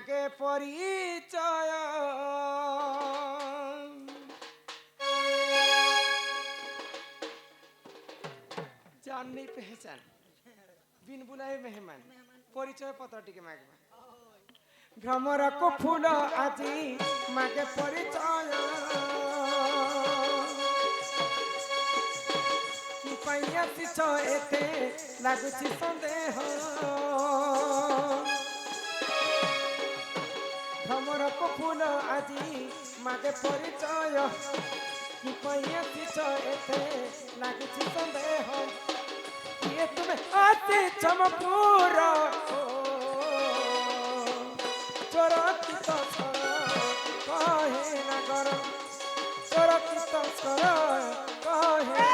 मागे परिचय जान नहीं पहचान बिन बुलाए मेहमान परिचय पत्र टिके मागबा भ्रमर को फूल आजी मागे परिचय कि पाइया सिछ एते लागुछि संदेह भ्रमर को फूल आजी मागे परिचय कि पाइया सिछ एते लागुछि संदेह ये तुम्हें आते चमपुर चोरकित कहे नगर चोरकित कहे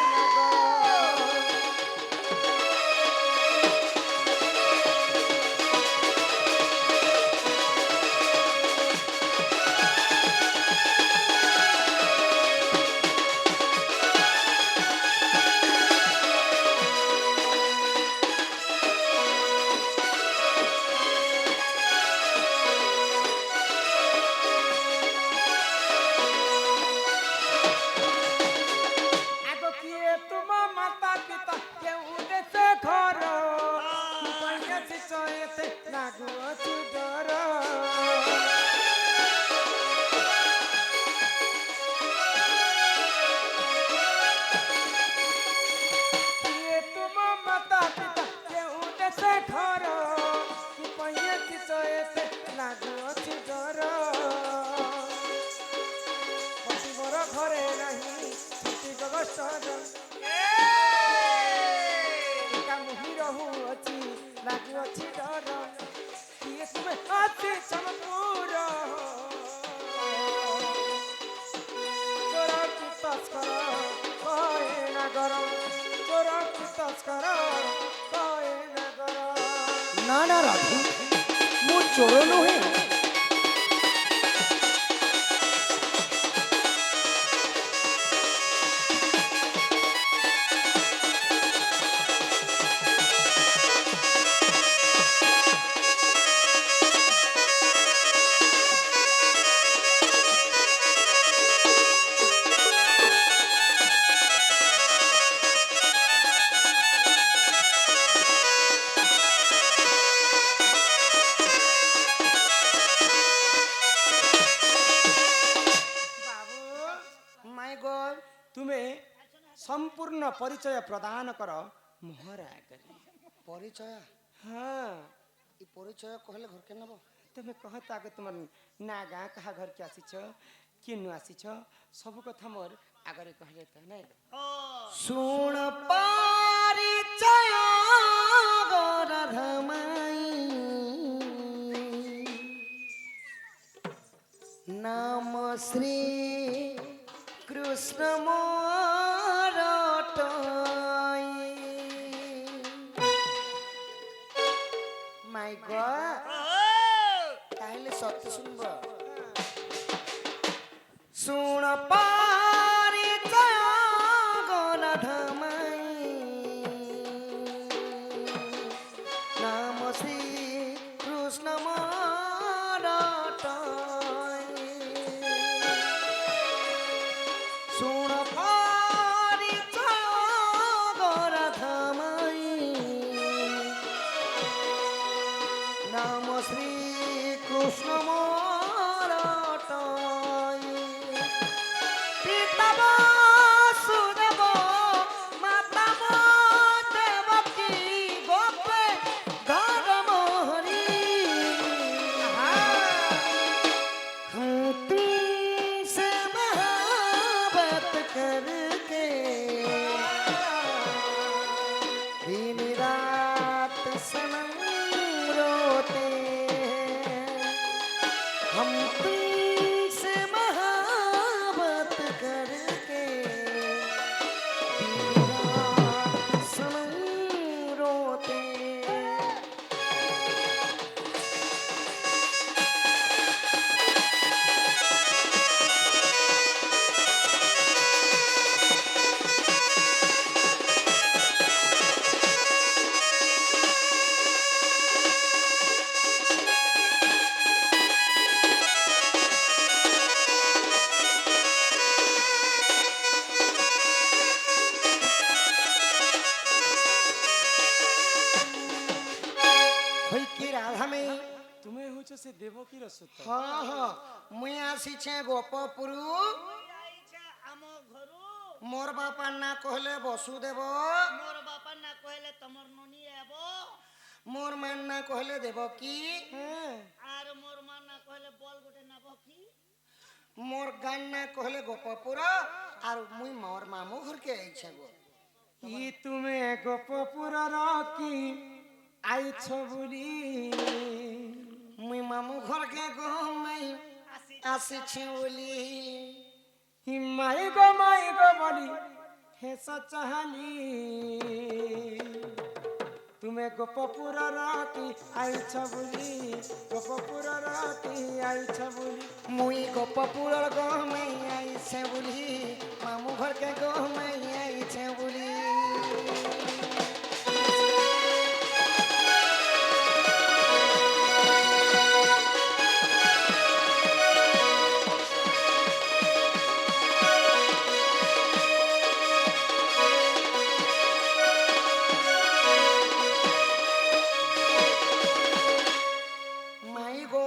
ना ना राधु मु चोर नुहे संपूर्ण परिचय प्रदान कर मोहर आगे परिचय हाँ ई परिचय कहले घर के नब तुम्हें कहता आगे तुम ना गाँ कहा घर के आसीछ केनु आसीछ सब कथा मोर आगरे कहले त नै सुन परिचय गरधमाई नाम श्री कृष्ण माय गॉड ताहले सत्य सुनब सुन परिचय गरधमाई नाम श्री कृष्ण सुन परिचय गरधमाई नाम श्री कृष्ण पिता वासुदेव माता देवकी गोपे घर मोहरी हम तुमसे मोहब्बत करके दिन रात सनम रोते हम तुमसे मोहब्बत करके दिन रात सनम रोते কହୁছ সে দেবকীর সুত হ্যাঁ হ্যাঁ মুই আসিছে গোপপুর আইছে আম ঘরু মোর বাপার না কহলে বসুদেব মোর বাপা না কইলে তোমার ননি আব মোর মান না কহলে দেবকী হ্যাঁ আর মোর মা না কইলে বল গুটে নাব কি মোর গান না কহলে গোপপুর আর মুই মোর মামু ঘরকে আইছে গো কি তুমি গোপপুরর কি আইছ বলি মুই মামু ঘরকে গো মাই আসিছে বলি মাই গো বলি হেস চাহালি তুমি গোপপুরর কি আইছ বলি গোপপুরর কি আইছ বলি মুই গোপপুরর গো মাই আইছে বলি মামু ঘরকে গো মাই আইছে বলি মাই গো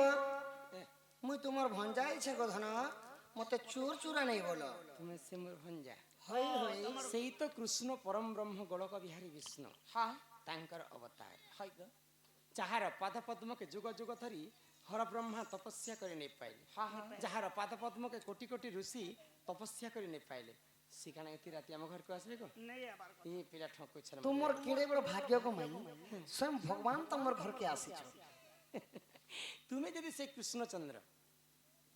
মুই তোমার ভঞ্জা আইছে গো ধন মতে চোর চূড়া নেই বলো তুমি সে মোর ভঞ্জা হই হই সেই তো কৃষ্ণ পরম ব্রহ্ম গোলক বিহারী বিষ্ণু হ্যাঁ তাঙ্কর অবতার হয় গো যাহার পাদ পদ্মকে যুগ যুগ ধরি হর ব্রহ্মা তপস্যা করে নেই পাইলে হ্যাঁ হ্যাঁ যাহার পাদ পদ্মকে কোটি কোটি ঋষি তপস্যা করে নেই পাইলে সেখানে এতি রাতি আমার ঘরকে আসবে গো নেই আবার এই পিলা ঠকুছে তোমার কেড়ে বড় ভাগ্য গো মাই স্বয়ং ভগবান তোমার ঘরকে আসিছ তুমি যদি সেই কৃষ্ণচন্দ্র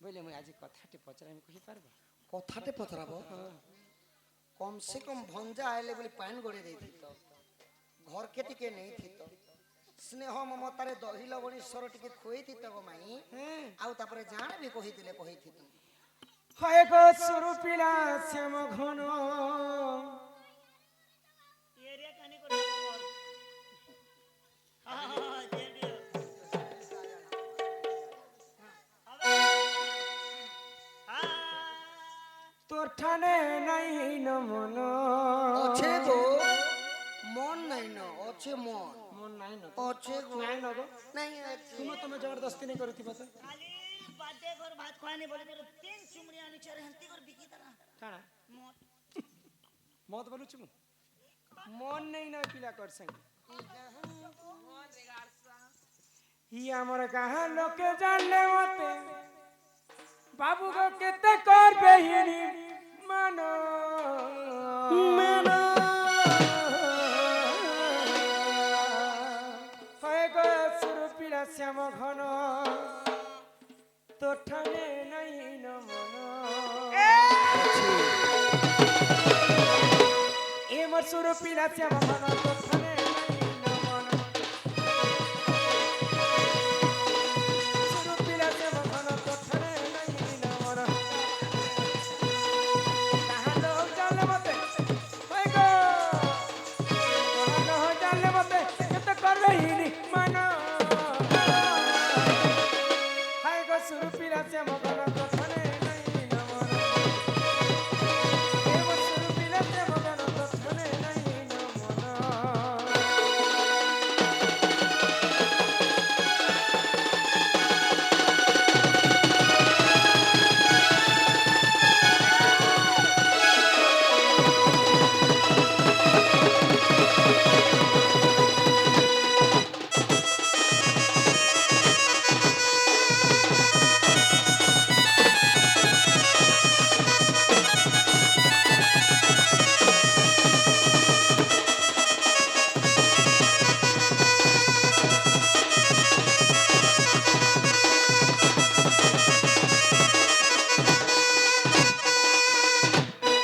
বলে মুই আজ কথাটি পচার আমি কহি পারবো কথাতে পচরাব কম সে কম ভঞ্জা আইলে বলে পান গড়ে ଦେଇଥିତ ঘরকে টিকে নেইଥିତ স্নেহ মমতারে দহি লবণীশ্বর টিকে খুয়েইଥିତ গো মাই হ্যাঁ ଆଉ ତାପରେ ଜାଣ ବି କହିଥିଲେ କହିଥିତ হয় গো স্বরূপিলা শ্যাম ঘন এরিয়া কানি করে বল হ্যাঁ হ্যাঁ দিয়ে দিও তোর ঠানে নাই নমন অছে গো মন নাই ন অছে মন মন নাই ন অছে গো নাই ন গো নাই আছে তুমি জবরদস্তি নেই করিথিব তো খালি বাদে ঘর ভাত খাওয়ানি বলে তোর তিন চুমড়ি আনি চার হান্তি করে বিকি তারা কাଣା মত মত বলুଛୁ ମୁଁ মন নেই না পিলা কর সঙ্গে ই আমার গাঁ লোকে জানলে মতে বাবু গো কেতে করবে হিনি মানো হয় গো সুরপিলা শ্যাম ঘন তোর ঠানে নাই ন মন এ মোর সুরপিলা শ্যাম ঘন তোর ঠানে নাই ন মন সুরপিলা শ্যাম ঘন তোর ঠানে নাই ন মন তাহালো জানলে মতে হয় গো তাহালো জানলে মতে কেতে করবে হিনি মানো হায় গো সুরপিলা শ্যাম ঘন তোর ঠানে নাই ন মন এ মোর সুরপিলা শ্যাম ঘন তোর ঠানে নাই ন মন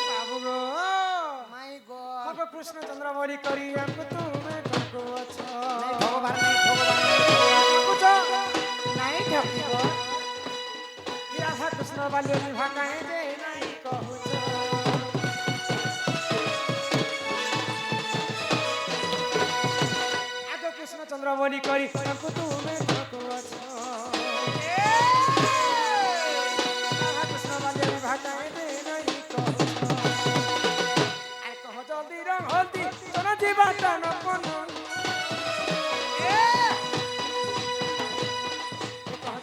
বাবু গো মাই গো হব কৃষ্ণচন্দ্র বলি করি আমকু তুমি ঠকু অছ নাই ভগবান নাই ভগবান নাই ঠকুছ নাই ঠকিব রাধা কৃষ্ণ বাল্য বিবাহ কাহে যে নাই কহুছ আগ কৃষ্ণচন্দ্র বলি করি আমকু তুমি ঠকু অছ রাধা কৃষ্ণ বাল্য বিবাহ কাহে যে নাই কহুছ আর কহ জলদি রং হলদি তোর জীবনটা নপন কহ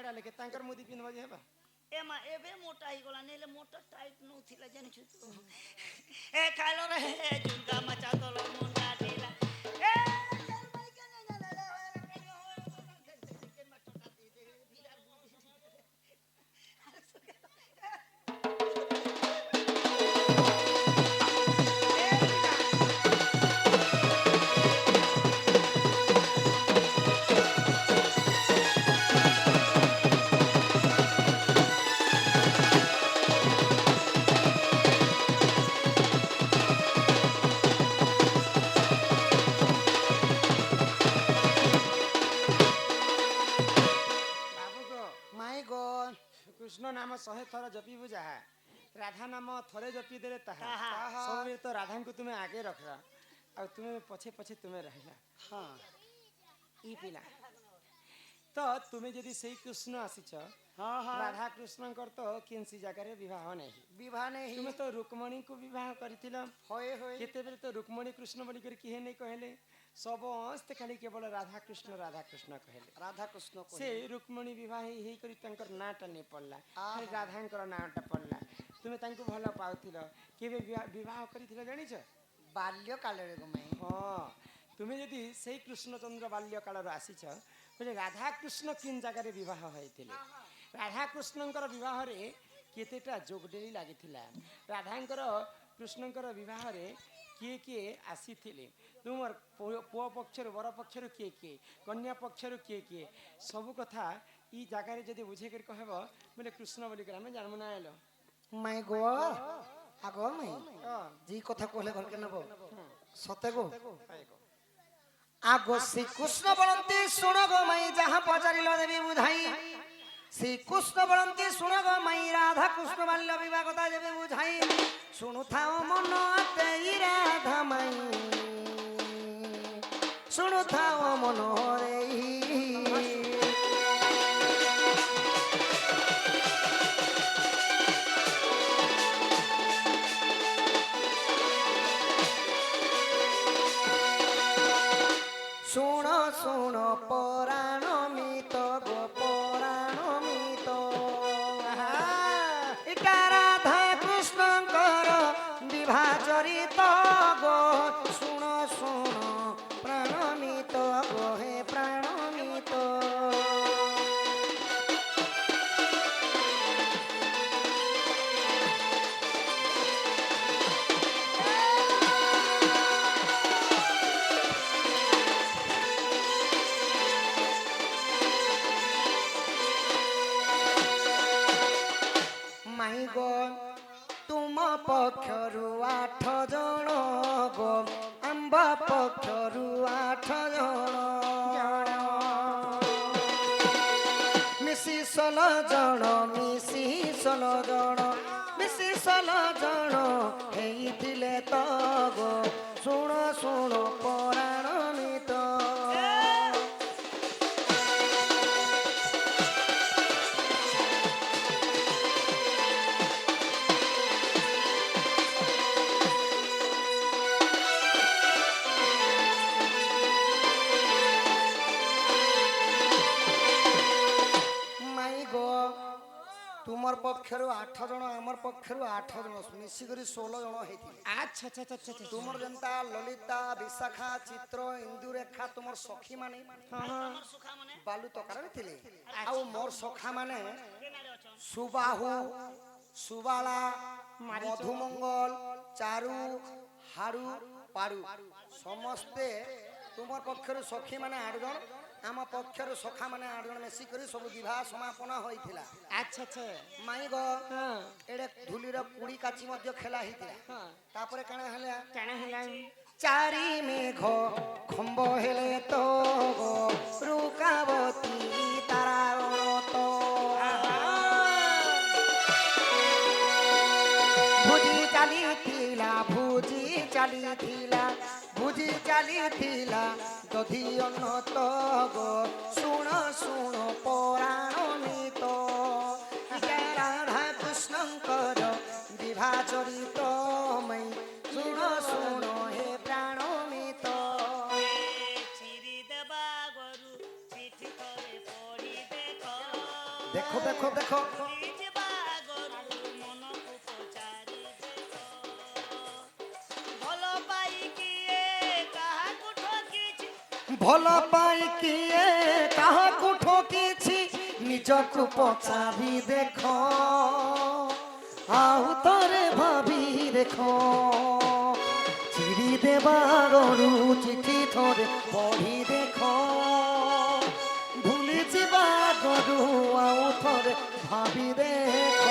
ହେଟା ଲେଖେ ତାଙ୍କର ମୁଦି ପିନ୍ଧବ ଯେ ହେବା ଏ ମା ଏବେ ମୋଟା ହେଇଗଲା ନେଲେ ମୋଟା ଟାଇଟ୍ ନଉଥିଲା ଜାଣିଛୁ ତୁ ଏ ଖାଇଲ ରେ ଝୁମକା ମଚା ତଳ ମୁଣ୍ଡା ଢିଲା ଏ ବାବୁ ଗୋ ମାଇ ଗଡ୍ କୃଷ୍ଣ ନାମ 100 ଥର ଜପିବୁ ଯାହା ରାଧା ନାମ ଥରେ ଜପି ଦେଲେ ତାହା ତାହା। ସବୁବେଳେ ତ ରାଧାଙ୍କୁ ତୁମେ ଆଗେ ରଖ ଆଉ ତୁମେ ପଛେ ପଛେ ତୁମେ ରହିଲା ହଁ ଇ ପିଲା ତ ତୁମେ ଯଦି ସେଇ କୃଷ୍ଣ ଆସିଛ ହଁ ହଁ ରାଧା କୃଷ୍ଣଙ୍କର ତ କେନ୍ସି ଜାଗାରେ ବିବାହ ନାହିଁ ବିବାହ ନେଇ ତୁମେ ତ ରୁକ୍ମଣୀଙ୍କୁ ବିବାହ କରିଥିଲ ହଏ ହଏ କେତେବେଳେ ତ ରୁକ୍ମଣୀ କୃଷ୍ଣ ବୋଲିକରି କିଏ ନେଇ କହିଲେ ସମସ୍ତେ ଖାଲି କେବଳ ରାଧାକୃଷ୍ଣ କହିଲେ ରାଧାକୃଷ୍ଣ ସେ ରୁକ୍ମଣୀ ବିବାହ ହେଇକରି ତାଙ୍କର ନାଁଟା ନେଇ ପଡ଼ିଲା ଆହା। ଖାଲି ରାଧାଙ୍କର ନାଁଟା ପଡ଼ିଲା ତୁମେ ତାଙ୍କୁ ଭଲ ପାଉଥିଲ କେବେ ବିବାହ କରିଥିଲ ଜାଣିଛ ବାଲ୍ୟ କାଳରେ ଗো ମାଇ ହଁ ତୁମେ ଯଦି ସେଇ କୃଷ୍ଣଚନ୍ଦ୍ର ବାଲ୍ୟ କାଳରୁ ଆସିଛ ବୋଲେ ରାଧାକୃଷ୍ଣ କିନ୍ ଜାଗାରେ ବିବାହ ହୋଇଥିଲେ ରାଧାକୃଷ୍ଣଙ୍କର ବିବାହରେ କେତେଟା ଯୋଗଡେଳି ଲାଗିଥିଲା ରାଧାଙ୍କର କୃଷ୍ଣଙ୍କର ବିବାହରେ କିଏ କିଏ ଆସିଥିଲେ ତୁମର ପୁଅ ପକ୍ଷରୁ ବର ପକ୍ଷରୁ କିଏ କିଏ କନ୍ୟା ପକ୍ଷରୁ କିଏ କିଏ ସବୁ କଥା ଇ ଜାଗାରେ ଯଦି ବୁଝେଇକରି କହିବ ବୋଲେ କୃଷ୍ଣ ବୋଲିକରି ଆମେ ଜାଣିବୁ ନା ଆଇଲ ମାଇ গো আগ মাই জি কথা কহলে ঘরকে নেব সতে গো আগ শ্রীকৃষ্ণ বলন্তি শুণ গো মাই যাহা পচারিল দেবী বুঝাই শ্রীকৃষ্ণ বলন্তি শুণ গো মাই রাধা কৃষ্ণ বাল্য বিবাহ কথা দেবী বুঝাই শুণু থাও মন তেই রাধা মাই শুণু থাও মন রে শুণ শুণ পরাণ মিত গো পরাণ মিত এটা রাধা কৃষ্ণঙ্কর বিবাহ চরিত গো শুণ শুণ প্রাণ মিত গো হে প্রাণ মিত মাই গো তুম পক্ষরু 8 জন গো আম্ব পক্ষরু 8 জন মিশি 16 জন মিশি 16 জন মিশি 16 জন হেইতিলে তো গো শুণ শুণ পরাণ মিত মাই গো তোমার পক্ষরু 8 জন আমার পক্ষরু 8 জন মিশিকরি 16 জন হইতিলে আচ্ছা আচ্ছা আচ্ছা আচ্ছা তোমার জনতা ললিতা বিশাখা চিত্র ইন্দুরেখা তোমার সখী মানে আমার সুখা মানে বালু তকারে থিলে আউ মোর সখা মানে সুবাহু সুবালা মধুমঙ্গল চারু হাড়ু পাড়ু সমস্তে তোমার পক্ষরু সখী মানে 8 জন ଆମ ପକ୍ଷରୁ ସଖା ମାନେ 8 ଜଣ ମିଶିକରି ସବୁ ବିବାହ ସମାପନ ହୋଇଥିଲା ଆଚ୍ଛା ଆଚ୍ଛା ମାଇ ଗो ହଁ ଏଡେ ଧୁଲିର ପୁଡି କାଚି ମଧ୍ୟ ଖେଳା ହେଇଥିଲା ହଁ ତାପରେ କାଣା ହେଲା କାଣା ହେଲା ଚାରି ମେଘ ଖମ୍ବ ହେଲେ ତ ଗো ରୁକାବତୀ ତାରା ତ ଭୋଜି ଚାଲିଥିଲା ଭୋଜି ଚାଲିଥିଲା ভুজি চালিଥିଲା দধি অন্নত গো শুণ শুণ পরাণমিত রাধা কৃষ্ণঙ্কর বিভা চরিত মই শুণ শুণ হে প্রাণমিত চিরি দেবা গরু চিঠি করে পড়ি দেখ দেখো দেখো ଯିବା ଆଗରୁ ମନକୁ ପଚାରି ଦେଖ ଭଲ ପାଇକି ଏ କାହାକୁ ଠକିଛି ଭଲ ପାଇ କିଏ କାହାକୁ ଠକିଛି ନିଜକୁ ପଚାରି ଦେଖ ଆଉ ଥରେ ଭାବି ଦେଖ ଚିରି ଦେବା ଗରୁ ଚିଠି ଥରେ ପଢ଼ି ଦେଖ ଭୁଲି ଯିବା ଗରୁ ଆଉ ଥରେ ଭାବି ଦେଖ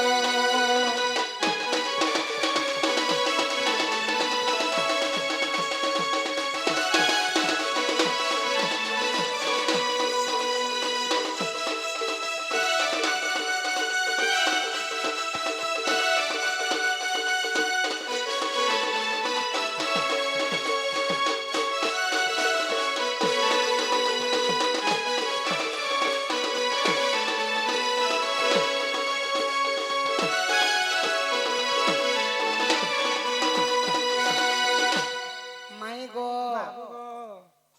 মাই গো ବାବୁ ଗୋ।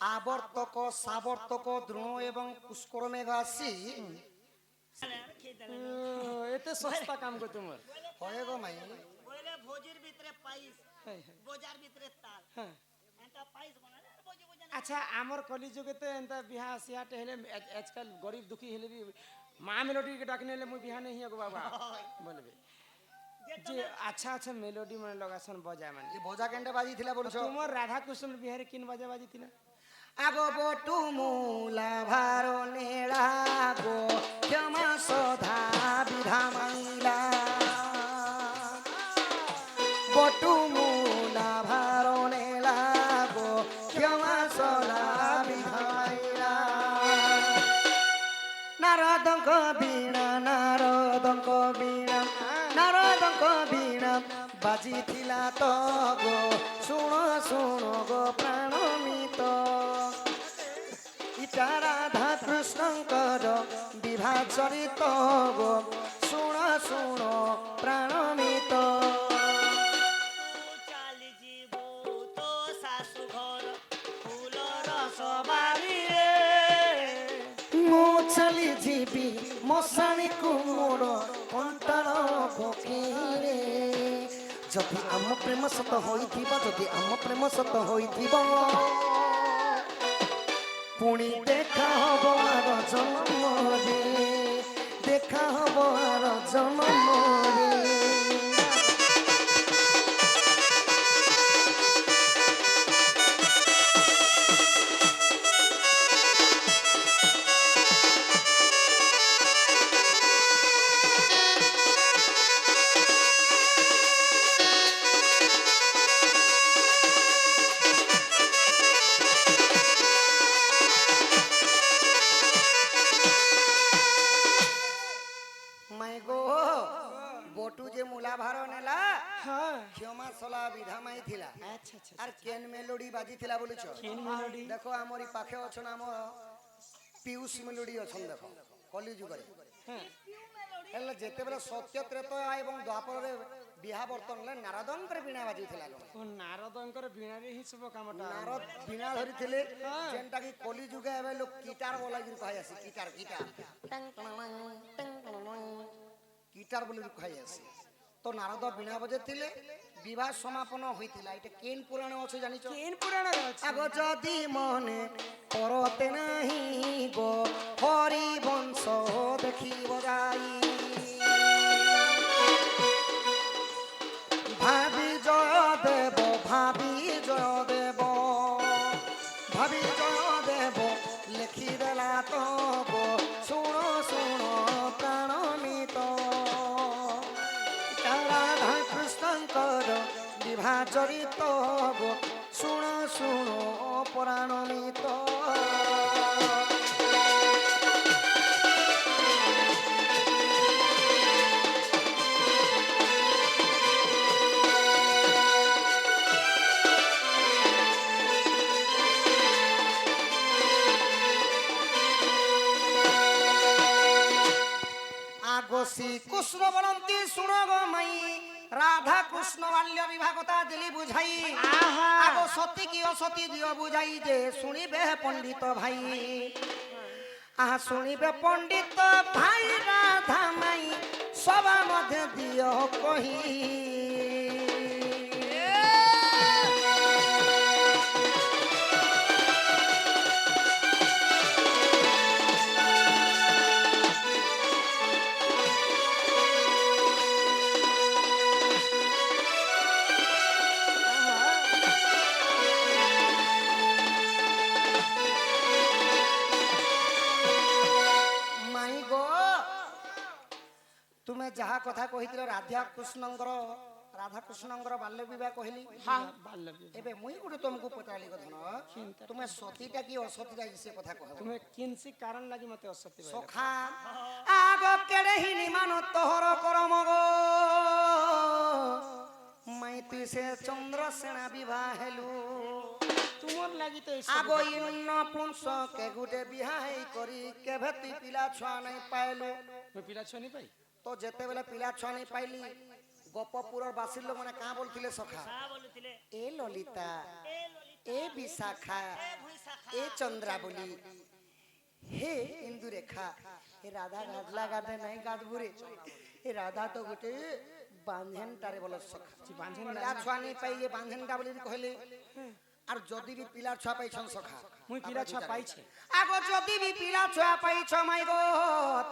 আবর্তক সাবর্তক দ্রোণ এবং পুষ্কর মেঘ আসি ଖେଇଦେଲେ এতে সস্তা কাম গো তোমার। হয়ে গো মাই ବୋଇଲେ ଭୋଜିର ଭିତରେ ପାଇସ୍ হাই, হাই। ବଜାର ଭିତରେ ତାଲ হ্যাঁ। ଏନ୍ତା ପାଇସ୍ ବନାଲେ ଭୋଜି ଭୋଜି আচ্ছা আমার কলিযুগে তো এন্তা বিহা সিহাটে হেলে আজকাল গরিব দুঃখী হেলে বি মা মেলোডি কে ডাকনে হেলে মুই বিহা নেই গো বাবা বলবে যে আচ্ছা আচ্ছা মেলোডি মানে লগাছন বজা মানে এই ভোজা কেন্দ্রে বাজি ଥିଲା বলছো তোমার রাধা কৃষ্ণ বিহারে কিন বাজা বাজি না আগো বটু মূলা ভার নেড়া গো ক্ষমা সধা বিধা মাইলা বটু মূলা ভার নেড়া গো ক্ষমা সধা বিধা মাইলা নারদঙ্ক বীণা নারদঙ্ক বীণা নারদঙ্ক বীণা বাজিଥିଲା ତ গো শুণ শুণ গো প্রাণমিত ইটা রাধা কৃষ্ণঙ্কর বিভা চরিত গো শুণ শুণ প্রাণমিত ଚାଲି ଯିବୁ ତୋ ଶାଶୁ ଘର ଫୁଲ ରସ ବାରିରେ ମୁଁ ଚାଲି ଯିବି ମଶାଣୀକୁ ମୋର କଣ୍ଟାଳ ପକେଇରେ ଯଦି ଆମ ପ୍ରେମ ସତ ହୋଇଥିବ ଯଦି ଆମ ପ୍ରେମ ସତ ହୋଇଥିବ ପୁଣି ଦେଖା ହବ ଆର ଜନ୍ମରେ ଦେଖା ହବ ଆର ଜନ୍ମରେ মাই গো বটু যে মূলা ভার নেলা হ্যাঁ ক্ষমা সলা বিধা মাই থিলা আচ্ছা আচ্ছা আর কেন মেলোডি বাজি থিলা বলছ কেন মেলোডি? দেখো আমরি পাখে অছন আম পিউষ মেলোডি অছন দেখো কলি যুগরে হ্যাঁ ହେଲେ ଯେତେବେଳେ ସତ୍ୟ ତ୍ରେତୟା ଏବଂ ଦ୍ୱାପରରେ ବିହା ବର୍ତ୍ତନରେ ନାରଦଙ୍କର ବୀଣା ବାଜିଥିଲା ও নারদঙ্কর বীণারে হি শুভ কামটা ନାରଦ ବୀଣା ଧରିଥିଲେ ଯେନ୍ଟା କି କଲି ଯୁଗେ ଏବେ ଲୋକ ଗିଟାର ବୋଲାଗିରି କୁହାଇ ଆସି ଗିଟାର ଗିଟାର ଗିଟାର ବୋଲି କୁହାଇ ଆସି ତ ନାରଦ ବୀଣା ବଜେଇଥିଲେ ବିବାହ ସମାପନ ହୋଇଥିଲା ଏଇଟା କେନ୍ ପୁରାଣ ଅଛି ଜାଣିଛ কেন পুরাণরে আছে আগ যদি মনে পরতে নাহি গো হরি বংশ দেখিব যাই ভাবি জয় দেব ভাবি জয় দেব ভাবি জয় দেব লেখি দেলা তো গো শুণ শুণ প্রাণমিত রাধা কৃষ্ণঙ্কর বিভা চরিত গো শুণ শুণ প্রাণমিত আগো শ্রীকৃষ্ণ বলন্তি শুণ গো মাই রাধা কৃষ্ণ বাল্য বিভাগতা দিলি বুঝাই আগো সতী কি অসতী দিও বুঝাই যে শুনিবে পণ্ডিত ভাই আহা শুনিবে পণ্ডিত ভাই রাধা কথা মাই সবা মধ্যে দিও কহি মাই গো ତୁମେ ଯାହା କଥା କହିଥିଲ ରାଧାକୃଷ୍ଣଙ୍କର ବାଲ୍ୟ ବିବାହ କହିଲି ହଁ ବାଲ୍ୟ ବିବାହ। ଏବେ ମୁଇଁ ଗୋଟେ ତୁମକୁ ପଚାରିଲି କଥା ତୁମେ ସତୀଟା କି ଅସତୀଟା ସେ କଥା କହ ତୁମେ କିନ୍ସି କାରଣ ଲାଗି ମତେ ଅସତ୍ୟ କହିଲ? ସଖା ଆଗ କେଡେ ହିନି ମାନ ତୋହର କରମ ଗো ମାଇ ତୁଇ ସେ ଚନ୍ଦ୍ରସେନା ବିବାହ ହେଲୁ ତୁମର ଲାଗି ତ আগ ইন্ন পুংস কে গুটে বিহাই করি কেভে তুই পিলা ছুয়া নাই পাইলু ମୁଁ ପିଲା ଛୁଆ ନି ପାଇ তো যেতেবেলে পিলা ছুয়া নাই পাইলি গোপপুরর বাসীর লোক মানে কাঁ বলছিলে সখা তা বলুଥିଲେ এ ললিতা এ ললিতা এ বিশাখা এ ভুইশাখা এ চন্দ্রাবলী হে ইন্দুরেখা এ রাধা গাধলা গাধে নাই গাধবুরে এ রাধা তো গোটে বাঁধেনটারে বল সখা বাঁধেন পিলা ছুয়া নাই পাই এ বাঁধেনটা বলি কহিলে আর যদি বি পিলা ছুয়া পাইছন সখা ମୁଇଁ ପିଲା ଛୁଆ ପାଇଛେ আগ যদি বি পিলা ছুয়া পাইছ মাই গো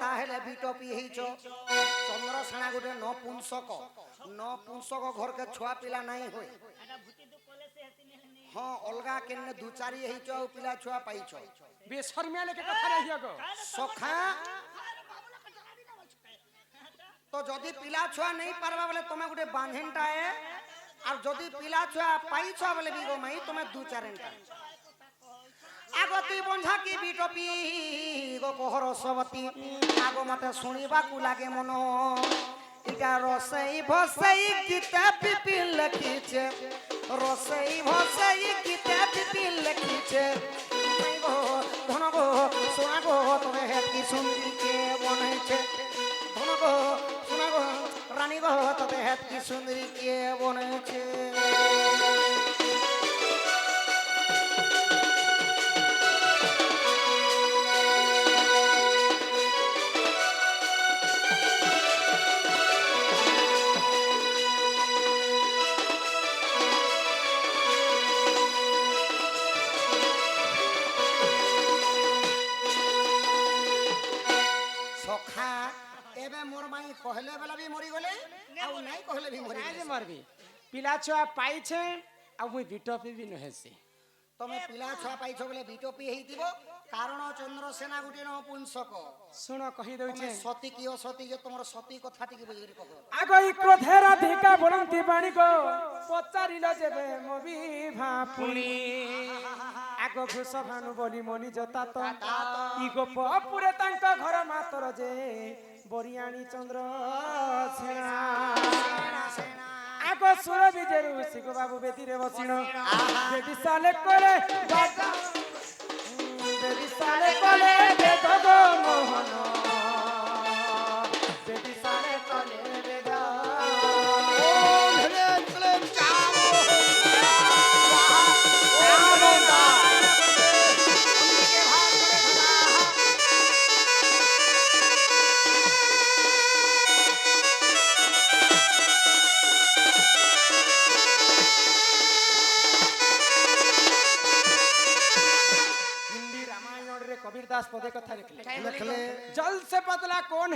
তাহলে বিটপি হইছ চন্দ্রসেনা গোটে নপুংসক ঘরকে ছুয়া পিলা নাই হই এটা ভূতি দু কলে সে হেতি নেহনি হ্যাঁ অলগা কেনে দু চারি হইছ আর পিলা ছুয়া পাইছ বেশর্মিয়া লেকে কথা রহিয়া গো সখা তো যদি পিলা ছুয়া নেই পারবা বলে তুমি গোটে বাঁধেনটা এ আর যদি পিলা ছুয়া পাইছ বলে বি গো মাই তুমি দু চারেনটা আগো তুই বন্ধা কি বিটপি গো কোহর সবতি আগো মতে শুনিবাকু লাগে মন ইটা রসই ভসই গীতা পিপিল লিখিছে রসই ভসই গীতা পিপিল লিখিছে গো ধন গো সোনা গো তুমি হেতি সুন্দরী কে বনাইছে ধন গো সোনা গো রানী গো তবে হেতি সুন্দরী কে বনাইছে সখা এবে মোর মাই কহলে বেলা বি মরি গলে আউ নাই কহলে বি মরি কাই গলে যে মারবি পিলা ছুয়া পাইছে ଆଉ ମୁଇଁ ବିଟପି ବି ନୁହେସି তুমি পিলা ছুয়া পাইছ বলে বিটপি হইতিব কারণ চন্দ্রসেনা গুটি নপুংসক ଶୁଣ କହି তুমি ଦଉଛେ সতী কি অসতী যে তোমার সতী কথা টিকি বুঝিরি কহ আগ ই ক্রোধে রাধিকা বলন্তি বাণী গো পচারিল যেবে মো বিভা পুনি আগ ঘোষ ভানু বলি মনি জতা তো ই গোপ পুরে তাঙ্ক ঘর মাতর যে বরিয়াণী চন্দ্র সেনা আগ সুর বিজেরু শিখ বাবু বেদিরে বসিণ বেদি সালে করে বেদি সালে করে বেদ গো মোহন বেদি সালে করে বেদ हिंदी रामायण रे कबीर दास पदे कथा लिखले लिखले जल से पतला कौन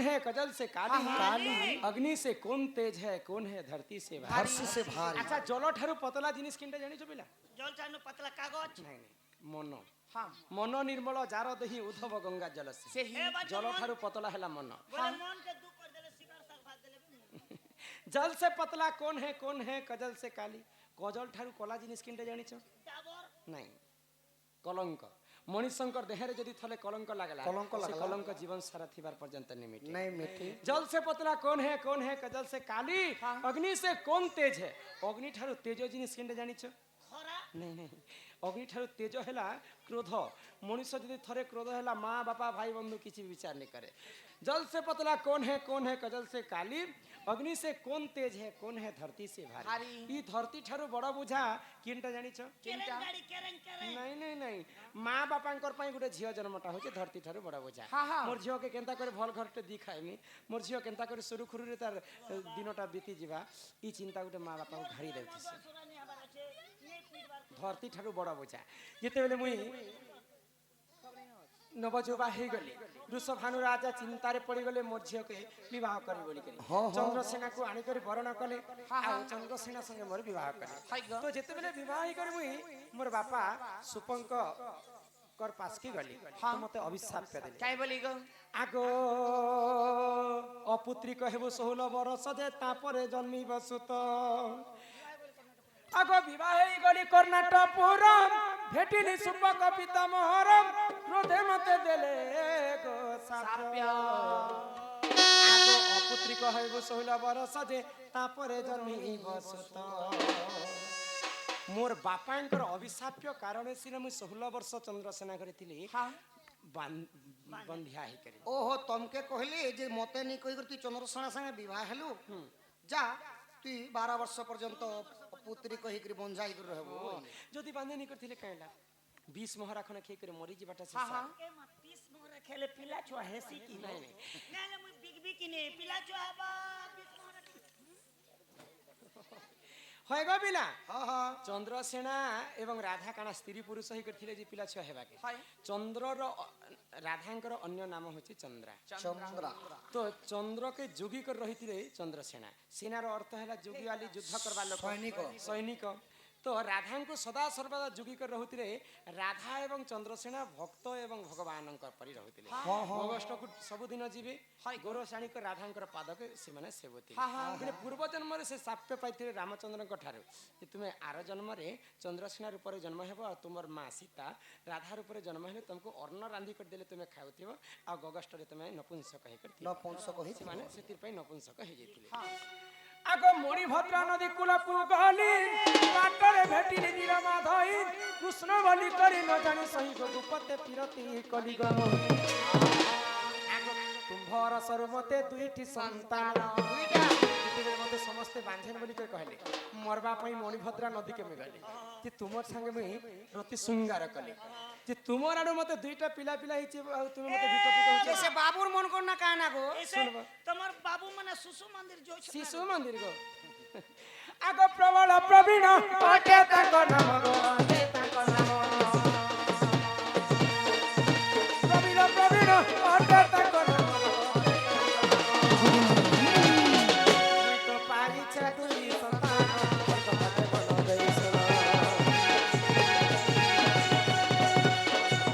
है कजल से काली अग्नि से कौन तेज है कौन है धरती से भारी हर्ष से भारी अच्छा जल ठारू पतला जिनिस किनटा जानि पिला জল চানু পাতলা কাগজ नहीं मन मन निर्मल जार दही उद्धव गंगा जल से ए बात जल मन- ठारू पतला हैला मन বলে মন কে দু করে দেলে শিকার শাক ভাত দেলে जल से पतला कौन है कजल से काली कजल ठारू कला जिनिस किनटा जानिछ ডাবর नहीं कलंक मनीषंकर देहरे जदि थले कलंक लागला कलंक से लागला। कलंक जीवन सारा थिबार पर्यंत निमिट नहीं मिठी जल से पतला कौन है कजल से काली अग्नि से कौन तेज है अग्नि ठारू तेज जिनिस केंटे जानिछ খরা नहीं अग्नि ठारू तेज हैला क्रोध मनीष जदि थरे क्रोध हैला माँ बापा भाई बंधु किसी भी विचार नहीं करे जल से पतला कौन है कजल से काली अग्नि से कौन तेज है कौन है धरती से भारी भारी। ई धरती ठारू बड़ बुझा किनटा जानिछ केरेन गाड़ी केरेन केरेन नहीं नहीं नहीं माँ बापांकर पाई गोटे झियो जन्मटा होचे धरती ठारू बड़ बुझा हाँ, हाँ। मोर झियो के केंता करे भल घरटे दिखाइमी मोर झियो केंता करे सुरुखुरु रे तार दिनटा बीती जिबा ई चिंता गोटे माँ बापा को घारी देउथिस सुरानी आबार আছে ये पीटबार धरती ठारू बड़ बुझा जेतेबेले मुई नवजुवा हे गली वृषभानु राजा चिंतारे पड़ी गले मोर झियो के विवाह करी बोली करी चंद्रसेना को आनी करी वरण कले आ चंद्रसेना संगे मोर विवाह कले तो जेतेबेले विवाह ही करी मुई मोर बापा सुपंक कर पास की गली तो मते अभिशाप पे देले काय बोली गो आगो अपुत्री कहबो 16 बरस दे तापरे जन्मी बसुत आगो विवाह ही गली कर्णाटकपुर भेटिली सुपक पिता मोहरम क्रोधे मते देले गो साप्य आगो अपुत्री कहबो 16 बरस दे तापरे जन्मी बसुत मोर बापांकर अभिशाप्य कारण सिना मु 16 वर्ष चंद्रसेना करथिली बंधिया ही करी ओहो तमके कहली जे मते नहीं कही तू चंद्रसेना संगे विवाह हेलु जा तू 12 वर्ष पर्यंत पुत्री कही कर बंजाई कर रहबो जदि बांधे नहीं करथिले कहला 20 मोहरा खने खे करे मरी जीवाटा से के म 30 मोहरा खेले पिला छुआ हेसी की नहीं नहीं नाले मुई बिग बिग किने पिला छुआ बा 20 मोहरा होएगा बिना हां हां चंद्रसेना एवं राधा काना स्त्री पुरुष ही करथिले जे पिला छुआ हेबा के हाय चंद्रर राधांकर अन्य नाम होची चंद्रा चंद्रा तो चंद्र के जोगी कर रहिथिले चंद्रसेना सेनार अर्थ हैला जोगी वाली युद्ध करबा लोक सैनिक तो राधा को सदा सर्वदा जोगी कर रहुतिले राधा एवं चंद्रसेना भक्त एवं भगवान परि रहुतिले अगस्त को सब दिन जीवे गौरवशाणी को राधा पाद के से माने सेवती पूर्व जन्म रे से साप्य पाइथिले रामचंद्र को ठारो कि तुमे आर जन्म रे चंद्रसेना रूप रे जन्म हेबो तुमर मां सीता राधा रूप रे जन्म हेले तुमको अन्न रांधी कर देले तुमे खाउथिबो आ अगस्त रे तुमे नपुंसक हे करथि नपुंसक होई माने सेतिर पई नपुंसक हे जेतिले आगो मणिभद्रा नदी कूलकु गली बाटरे भेटिली नीलमाधई कृष्ण बलि करी न जानी सही गोपते पिरती कलिगम आगो तुम्भर सरमते दुईटी संतान दुईटा जेतेबेले मते समस्ते बांझेन बोली कहले मरबा पई मणिभद्रा नदी के गली जे तुमर संगे मुई रति श्रृंगार कले जे तुमर आडो मते दुईटा पिला पिला हिचे तुमे मते भिटपु कहछ से बाबूर मन करना काना गो ऐसे तमर बाबू मने शिशु मंदिर जो छ शिशु मंदिर गो आगो प्रबल प्रवीण अटे ताक नाम गो अटे ताक नाम प्रवीण प्रवीण अटे ताक नाम तो पाई छ दुई संतान कपटे बन गईसला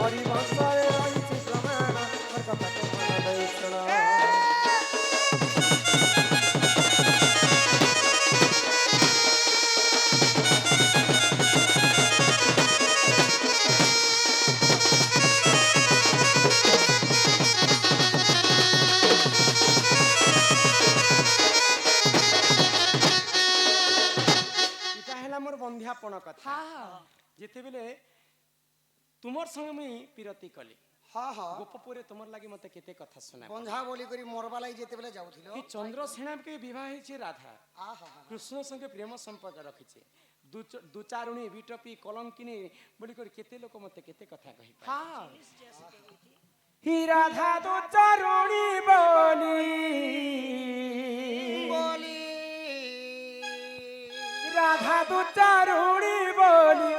हरि वंशरे रहिछि प्रमाण कपटे बन गईसला बंध्यापन कथा जेते बेले तुमर संग मुई पिरती कली हां हां गोपपुरे तुमर लागि मते केते कथा सुना बंझा बोली करी मोरबा लाई जेते बेले जाउथिलो कि चंद्रसेना के विवाह हिचे राधा आहा कृष्ण संगे प्रेम संपर्क रखिचे दुचारुणी विटपी कलंकिनी बोली करी केते लोक मते केते कथा कहि हां ही राधा दुचारुणी बोली राधा दुचारुणी बोली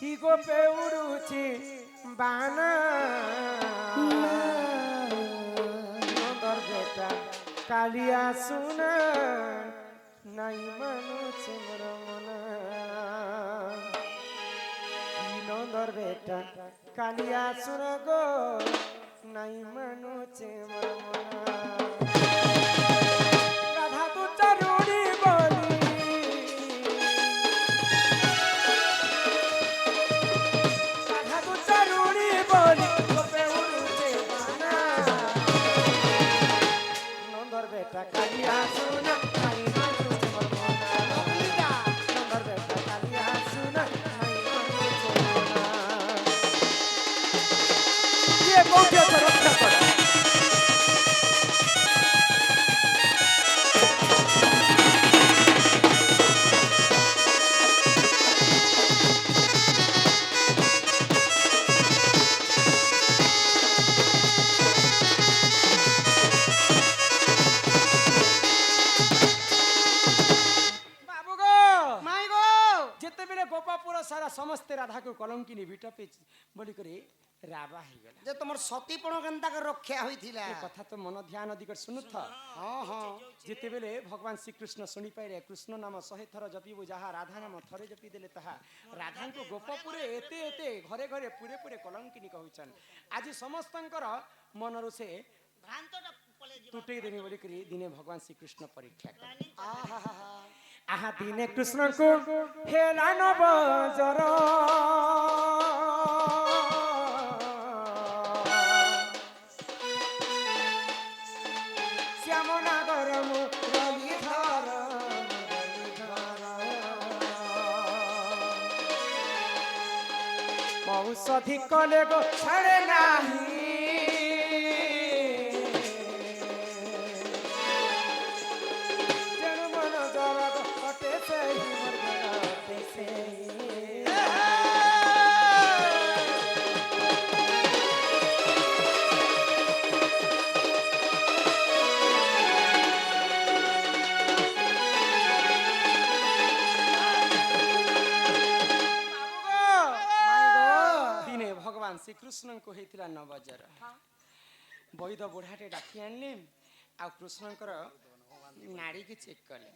ही गोपे उड़ुची बाना नंदर बेटा कालिया सुना नाई मानुचे मोर मना नंदर बेटा कालिया सुना गो नाई मानुचे मोर मना राधा दुचारुणी बोली बेटा कालिया सुना नाई मानुचे मोर मना नंदर बेटा कालिया सुना नाई मानुचे मना ये मौके से रक्षा कर ସମସ୍ତେ ରାଧାକୁ କଲଙ୍କିନୀ ବିଟପି ବୋଲିକରି ରାବା ହେଇଗଲା। ଯେ ତମର ସତୀପଣ କେନ୍ତା କରି ରକ୍ଷା ହୋଇଥିଲା? ଏ କଥା ତ ମନ ଧ୍ୟାନ ଦିଗରେ ଶୁଣୁଥ। ହଁ ହଁ ଯେତେବେଳେ ଭଗବାନ ଶ୍ରୀକୃଷ୍ଣ ଶୁଣିପାରିଲେ କୃଷ୍ଣ ନାମ 100 ଥର ଜପିବୁ ଯାହା ରାଧା ନାମ ଥରେ ଜପି ଦେଲେ ତାହା, ରାଧାଙ୍କୁ ଗୋପପୁରେ ଏତେ ଏତେ ଘରେ ଘରେ ପୁରେ ପୁରେ କଲଙ୍କିନୀ କହୁଛନ୍। ଆଜି ସମସ୍ତଙ୍କର ମନରୁ ସେ ଭ୍ରାନ୍ତଟା ପଳେଇ ଯିବ। ତୁଟେଇ ଦେମି ବୋଲିକରି ଦିନେ ଭଗବାନ ଶ୍ରୀକୃଷ୍ଣ ପରୀକ୍ଷା କଲେ। ରାନୀ ଆହା ଦିନେ କୃଷ୍ଣଙ୍କୁ ହେଲା ନବ ଜର, ଶ୍ୟାମ ନାଗର ମୁରଲୀଧର, ଔଷଧି କଲେ ଗো ଛାଡ଼େ ନାହିଁ, ତେଣୁ ମନ ଜର କଟେ ସେଇ କଟେ ସେଇ। ଦିନେ ଭଗବାନ ଶ୍ରୀକୃଷ୍ଣଙ୍କୁ ହେଇଥିଲା ନବଜର। ବୈଦ ବୁଢ଼ାଟେ ଡାକି ଆଣିଲେ ଆଉ କୃଷ୍ଣଙ୍କର ନାଡ଼ିକି ଚେକ୍ କଲେ।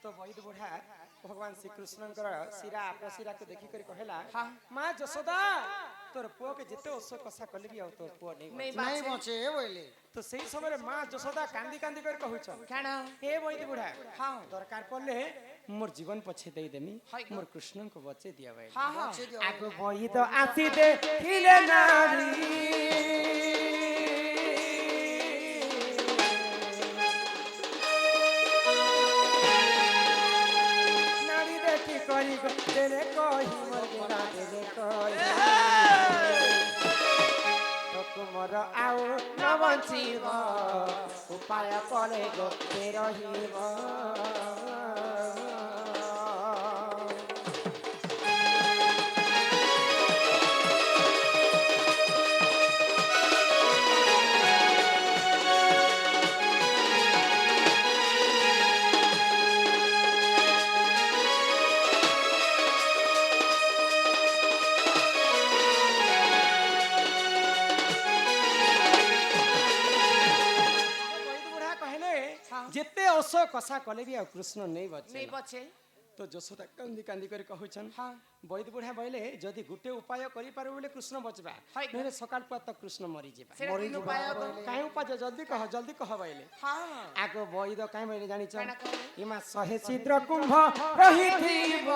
ତ ବୈଦ ବୁଢ଼ା ଭଗବାନ ଶ୍ରୀକୃଷ୍ଣଙ୍କର ଶିରା ପ୍ରଶିରାକୁ ଦେଖିକରି କହିଲା, ମା ଯଶୋଦା ତୋର ପୁଅକେ ଯେତେ ଓଷ କଷା କଲେ ବି ଆଉ ତୋର ପୁଅ ନେଇ ନାଇଁ ବଞ୍ଚେ ବୋଇଲେ। ତ ସେଇ ସମୟରେ ମା ଯଶୋଦା କାନ୍ଦି କାନ୍ଦି କରି କହୁଛ, ହେ ବୈଦ ବୁଢ଼ା, ଦରକାର ପଡ଼ିଲେ মোর জীবন পছে দেই দেমি, মোর কৃষ্ণকে বচে দিয়া ভাই। আগ বৈদ আসি দেখিলে নারী, নারী দেখি করি দেলে কহি মোর গোলা দেলে কহি, তোমর আউ ন বঞ্চিব, উপায় কলে গোপে রহিব। যেতে অস কষা কলে বি কৃষ্ণ নেই বচে। তো যশোদা কান্দি কান্দি করে কহুছন, বৈদ বুঢ়া বইলে যদি গোটে উপায় করি পারু বলে কৃষ্ণ বচবা, নহলে সকাল পুয়া তো কৃষ্ণ মরি যাবা। কাই উপায় জলদি কহ বইলে। আগ বৈদ কাই বইলে জানিছ, ইমা 100 ছিদ্র কুম্ভ রহিথিব,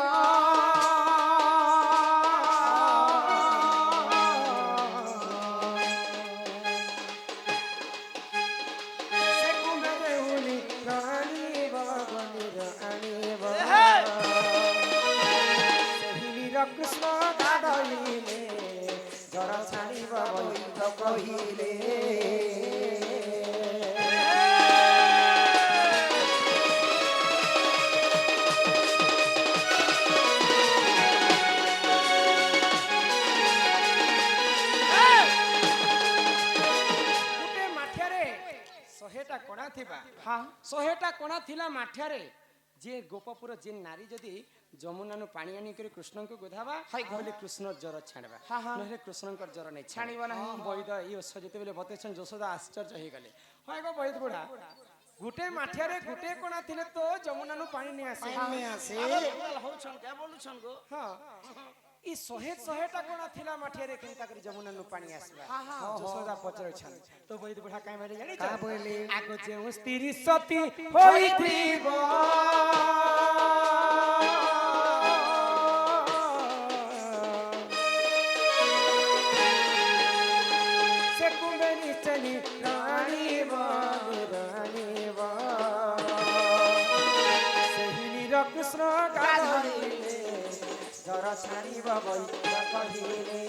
কৃষ্ণ গাধইলে জর ছাড়িব বৈদ কহিলে। শহেটা কণা থিবা, 100টা কণা থিলা মাঠিয়ারে, যে গোপপুর যে নারী যদি যমুনানু পানি আনিকি কৃষ্ণকে গোধাবা বলে কৃষ্ণর জ্বর ছাড়বা, নহলে কৃষ্ণঙ্কর জ্বর নেই ছাড়িব না। বৈদ এই ওষ যেতবেলে বতেছেন যশোদা আশ্চর্য হয়ে গলে। হয় গো বৈদ বুঢ়া, গোটে মাঠিয়ারে গোটে কোণা থিলে তো যমুনানু পানি নিয়ে আসে। হউছন কে বলুছন গো? হ্যাঁ, ই 100টা কোণা থিলা মাঠিয়ারে কেনতা করে যমুনানু পানি আসবা? যশোদা পচারছন। তো বৈদ বুঢ়া কাই বলে জানি কা বলে, আগ যে স্ত্রী সতী হইথিব, সে কুম্ভেরি চলি রানিব রানিব, সেই নীর কৃষ্ণ গাধইলে জর ছাড়িব বৈদ কহিলে।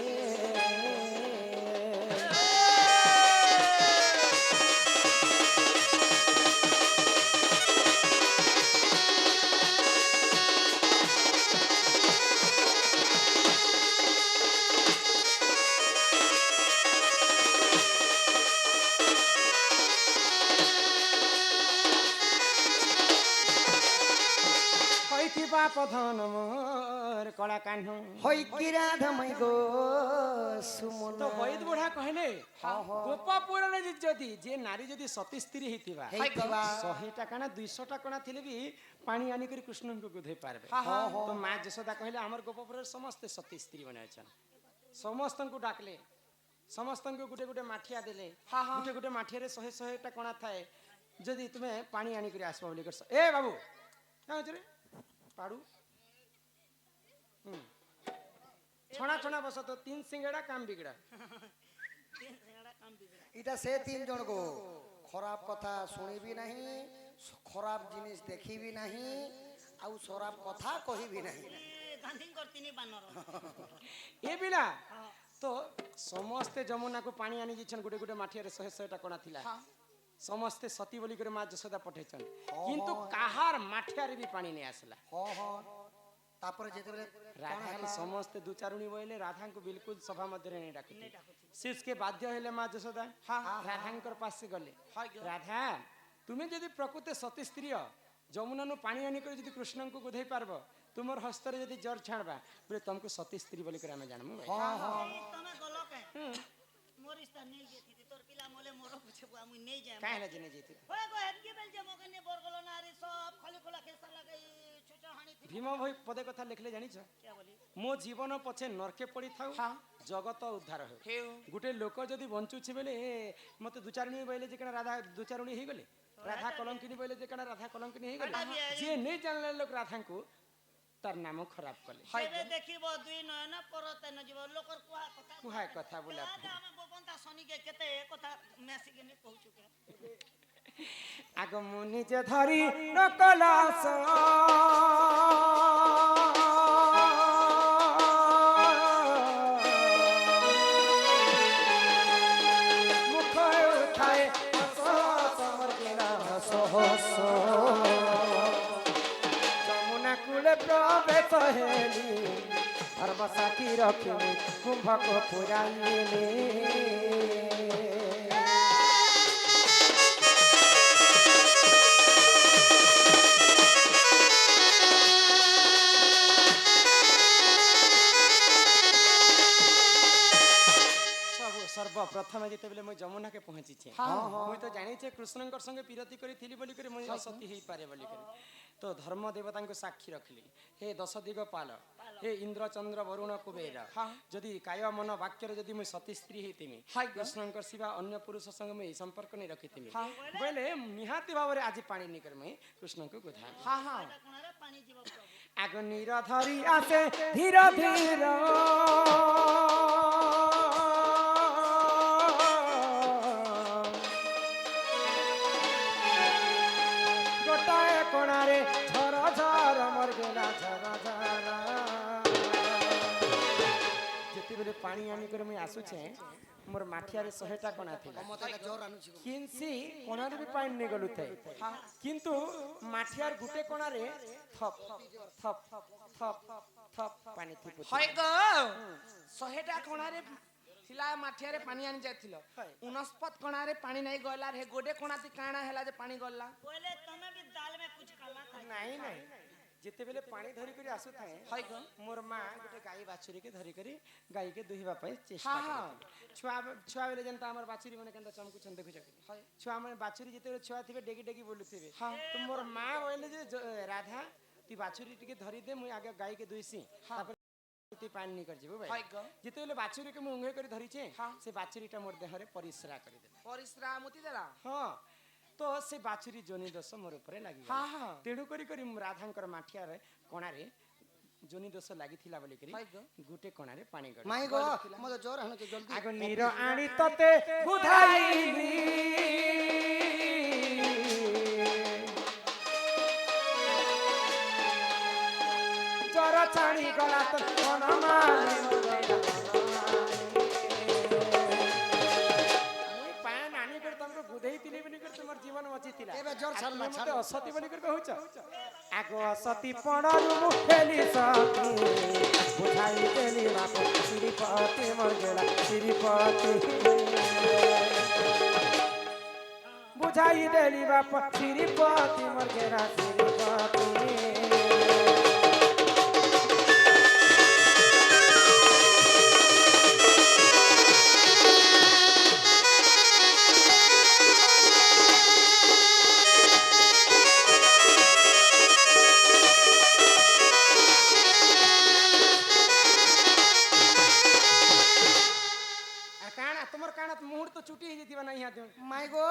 কি পাপ ধন মোর কলা কাহ্ন হই কি রাধাময় গো সুমন তো বৈদ বুঢ়া কহিলে হ্যাঁ, হ্যাঁ। গোপপুরে যদি যে নারী যদি সতী স্ত্রী হইতিবা ହେଇଥିବା 100 টাকা না 200 টাকা না থিলে বি পানি আনি করে কৃষ্ণଙ୍କୁ গুধেই পারবে তো মা যশোদা কহিলে আমার গোপপুরের সমস্ত সতী স্ত্রী মানে আছেন সমস্তଙ୍କୁ ডাকলে ସମସ୍ତଙ୍କୁ ଗୋଟେ ଗୋଟେ ମାଠିଆ ଦେଲେ ଗୋଟେ ଗୋଟେ ମାଠିଆରେ 100ଟା କଣା ଥାଏ ଯଦି ତୁମେ ପାଣି ଆଣିକରି ଆସିବ ବୋଲି କରିଛ ଏ ବାବୁ କାଁ ଅଛି ରେ ପାଡୁ ଛଣା ଛଣା ବସ ତ 3 ସିଙ୍ଗଡ଼ା କାମ ବିଗଡ଼ା এটা সে তিন জন গো খরাপ কথা শুনিবি নাহি খরাপ জিনিস দেখিবি নাহি আউ খরাপ কথা কহিবি নাহি গান্ধীঙ্কর তিনি বানর ଏ ବିନା ତ ସମସ୍ତେ ଯମୁନାକୁ ପାଣି ଆଣି ଯାଇଛନ୍ ଗୋଟେ ଗୋଟେ ମାଠିଆରେ 100ଟା କଣା ଥିଲା ସମସ୍ତେ ସତୀ ବୋଲି କରି ମା ଯଶୋଦା ପଠେଇଛନ୍ କିନ୍ତୁ କାହାର ମାଠିଆରେ ବି ପାଣି ନେଇ ଆସିଲା হ হ তারপরে যেতেবেলে ରାଧାକୁ ସମସ୍ତେ ଦୁଚାରୁଣୀ ବୋଇଲେ ରାଧାଙ୍କୁ ବିଲକୁଲ ସଭା ମଧ୍ୟରେ ନେଇ ଡାକୁଥିଲେ ଶିଷକେ ବାଧ୍ୟ ହେଲେ ମା ଯଶୋଦା ରାଧାଙ୍କର ପାଶେ ଗଲେ ରାଧା ତୁମେ ଯଦି ପ୍ରକୃତ ସତୀ ସ୍ତ୍ରୀ ଯମୁନାରୁ ପାଣି ଆଣିକରି ଯଦି କୃଷ୍ଣଙ୍କୁ ଗୁଧେଇ ପାରବ ତୁମର ହସ୍ତରେ ଯଦି ଜର ଛାଣବା ବୋଲେ ତମକୁ ସତୀ ସ୍ତ୍ରୀ ବୋଲି କରି ଆମେ ଜାଣମୁ ତମେ ଗଲ କେ মোর ইস্তা নেই যেতি তোর পিলা মলে মোর পুছে আমি নেই যাই କାହିଁ ହେଲା ଜେନେ ଯାଇଥିଲେ ওই গো হেতকি বেল যে মগে নে বরগল না আরে সব খালি খোলা খেসা লাগাই ছোট হানি থি ভীম ভই পদে কথা লেখলে জানিছ কে বলি ମୋ ଜୀବନ ପଛେ ନର୍କେ ପଡ଼ିଥାଉ ଜଗତ ଉଦ୍ଧାର ହେଉ ଗୋଟେ ଲୋକ ଯଦି ବଞ୍ଚୁଛି ବେଲେ ମତେ ଦୁଚାରୁଣୀ ବୋଇଲେ ଯେ କେଣା ରାଧା ଦୁଚାରୁଣୀ ହେଇଗଲେ ରାଧା କଲଙ୍କିନୀ ବୋଇଲେ ଯେ କେଣା ରାଧା କଲଙ୍କିନୀ ହେଇଗଲେ ଯିଏ ନେଇ ଜାଣିଲେ ଲୋକ ରାଧାଙ୍କୁ ତାର ନାମ ଖରାପ କଲେ সেবে দেখিব দুই নয়ন পরতে ন জীব লোকর କୁହା କଥା ବୋଲା ଆମେ ববন্তা শনিকে কেতে কথা মেসিকে নে কହୁଛୁ কে আগ মু নিজে ধরি নকলাস মুখ উঠায় হস সমর কেনা হস হস যমুনা কূলে প্রবেশ হেলি ধর্ম সাথী রখিনি কুম্ভক পুরাইলে সর্বপ্রথমে যেতবে মুই যমুনাকে পৌঁছিছে মুই তো জানিছে কৃষ্ণঙ্কর সঙ্গে বিরতি করে থিলি বলি করে মুই অসতী হই পারে বলি করে তো ধর্ম দেবতাঙ্কু সাক্ষী রাখলি হে দশ দিগপাল হে ইন্দ্র চন্দ্র বরুণ কুবের যদি কায় মন বাক্যরে যদি মুই সতী স্ত্রী হইতিমি কৃষ্ণঙ্কর শিবা অন্য পুরুষ সঙ্গে মুই সম্পর্ক নেই রখিতিমি বলে নিহাতি ভাবে আজ পানি নি করে মুই কৃষ্ণঙ্কু গুধা কোনারে পানি জীব প্রভু আগ নীর ধরি আসে ধীর ধীর গোটায় কোণারে ঝর ঝর মর গেলা ঝর ঝর যেতেবেলে পানি আনি করে মুই আসুছে মোর মাঠিয়ারে 100টা কোণা থিলা মতে জোর আনুছি কিনছি কোণারে বি পানি নে গলু থাই কিন্তু মাঠিয়ার গুটে কোণারে থপ থপ থপ থপ পানি থিপু হয় গো 100টা কোণারে ଥିଲା ମାଠିଆରେ ପାଣି ଆଣି ଯାଇଥିଲ 69 କୋଣାରେ ପାଣି ନାଇଁ ଗଲା ରେ ଗୋଡେ କୋଣାତି କାଣା ହେଲା ଯେ ପାଣି ଗଲା बोले तमे भी दाल में कुछ काला खाई ନାଇଁ ନାଇଁ ଯେତେବେଳେ ପାଣି ଧରି କରି ଆସୁଥାଏ হয় গো মোর মা গোটে গাଈ ବାଛୁରୀকে ଧରି କରି ଗାଈকে ଦୁହିବା ପାଇଁ ଚେଷ୍ଟା କରିଥିଲେ ଛୁଆ ଛୁଆ ବେଲେ ଯେନ୍ତା ଆମର ବାଛୁରୀ ମାନେ କେନ୍ତା ଚମକୁଛନ୍ ଦେଖୁଛ କି ଛୁଆ ମାନେ ବାଛୁରୀ ଯେତେବେଳେ ଛୁଆ ଥିବେ ଡେଗି ଡେଗି ବୁଲୁଥିବେ ତ ମୋର ମା କହିଲେ ଯେ ରାଧା তুই বাছুরি টিকে ধরি দে মুই আগে গাଈকে দুইছি তারপরে তুই পানি নি কর ଯିବୁ ଭାଇ হয় গো যেতেবেলে বাছুরীকে ମୁଁ ଉଙ୍ଗେ କରି ଧରିଛେ ସେ ବାଛୁରୀଟା ମୋର ଦେହରେ ପରିସ୍ରା କରିଦେଲା ପରିଶ୍ରା ମୁତି ଦେଲା ହଁ ତ ସେ ବାଛୁରୀ ଯୋନି ଦୋଷ ମୋର ଉପରେ ଲାଗିଲା ହଁ ହଁ ତେଣୁ କରି କରି ରାଧାଙ୍କର ମାଠିଆରେ କଣାରେ ଯୋନି ଦୋଷ ଲାଗିଥିଲା ବୋଲି କରି হয় গো ଗୁଟେ କଣାରେ ପାଣି ଗଲା মাই গো মতে জোর আনুছি জলদি আগ নীর আনি ততে বুধাইলি জর ছাড়ি গলা তো মনমানে মুই পান আনি করে তমকে বুধাইতিলি বলি করে তোমার জীবন বচিଥିଲା এবে জোর ছাড়লা মতে অসতী বলি করে কହୁଛ আগ অসতী পড়ারু মুখেলি সতী বুঝাই দেলি বাপ শ্রীপতি মর গেলা শ্রীপতি বুঝাই দেলি বাপ শ্রীপতি মর গেলা শ্রীপতি মাই গো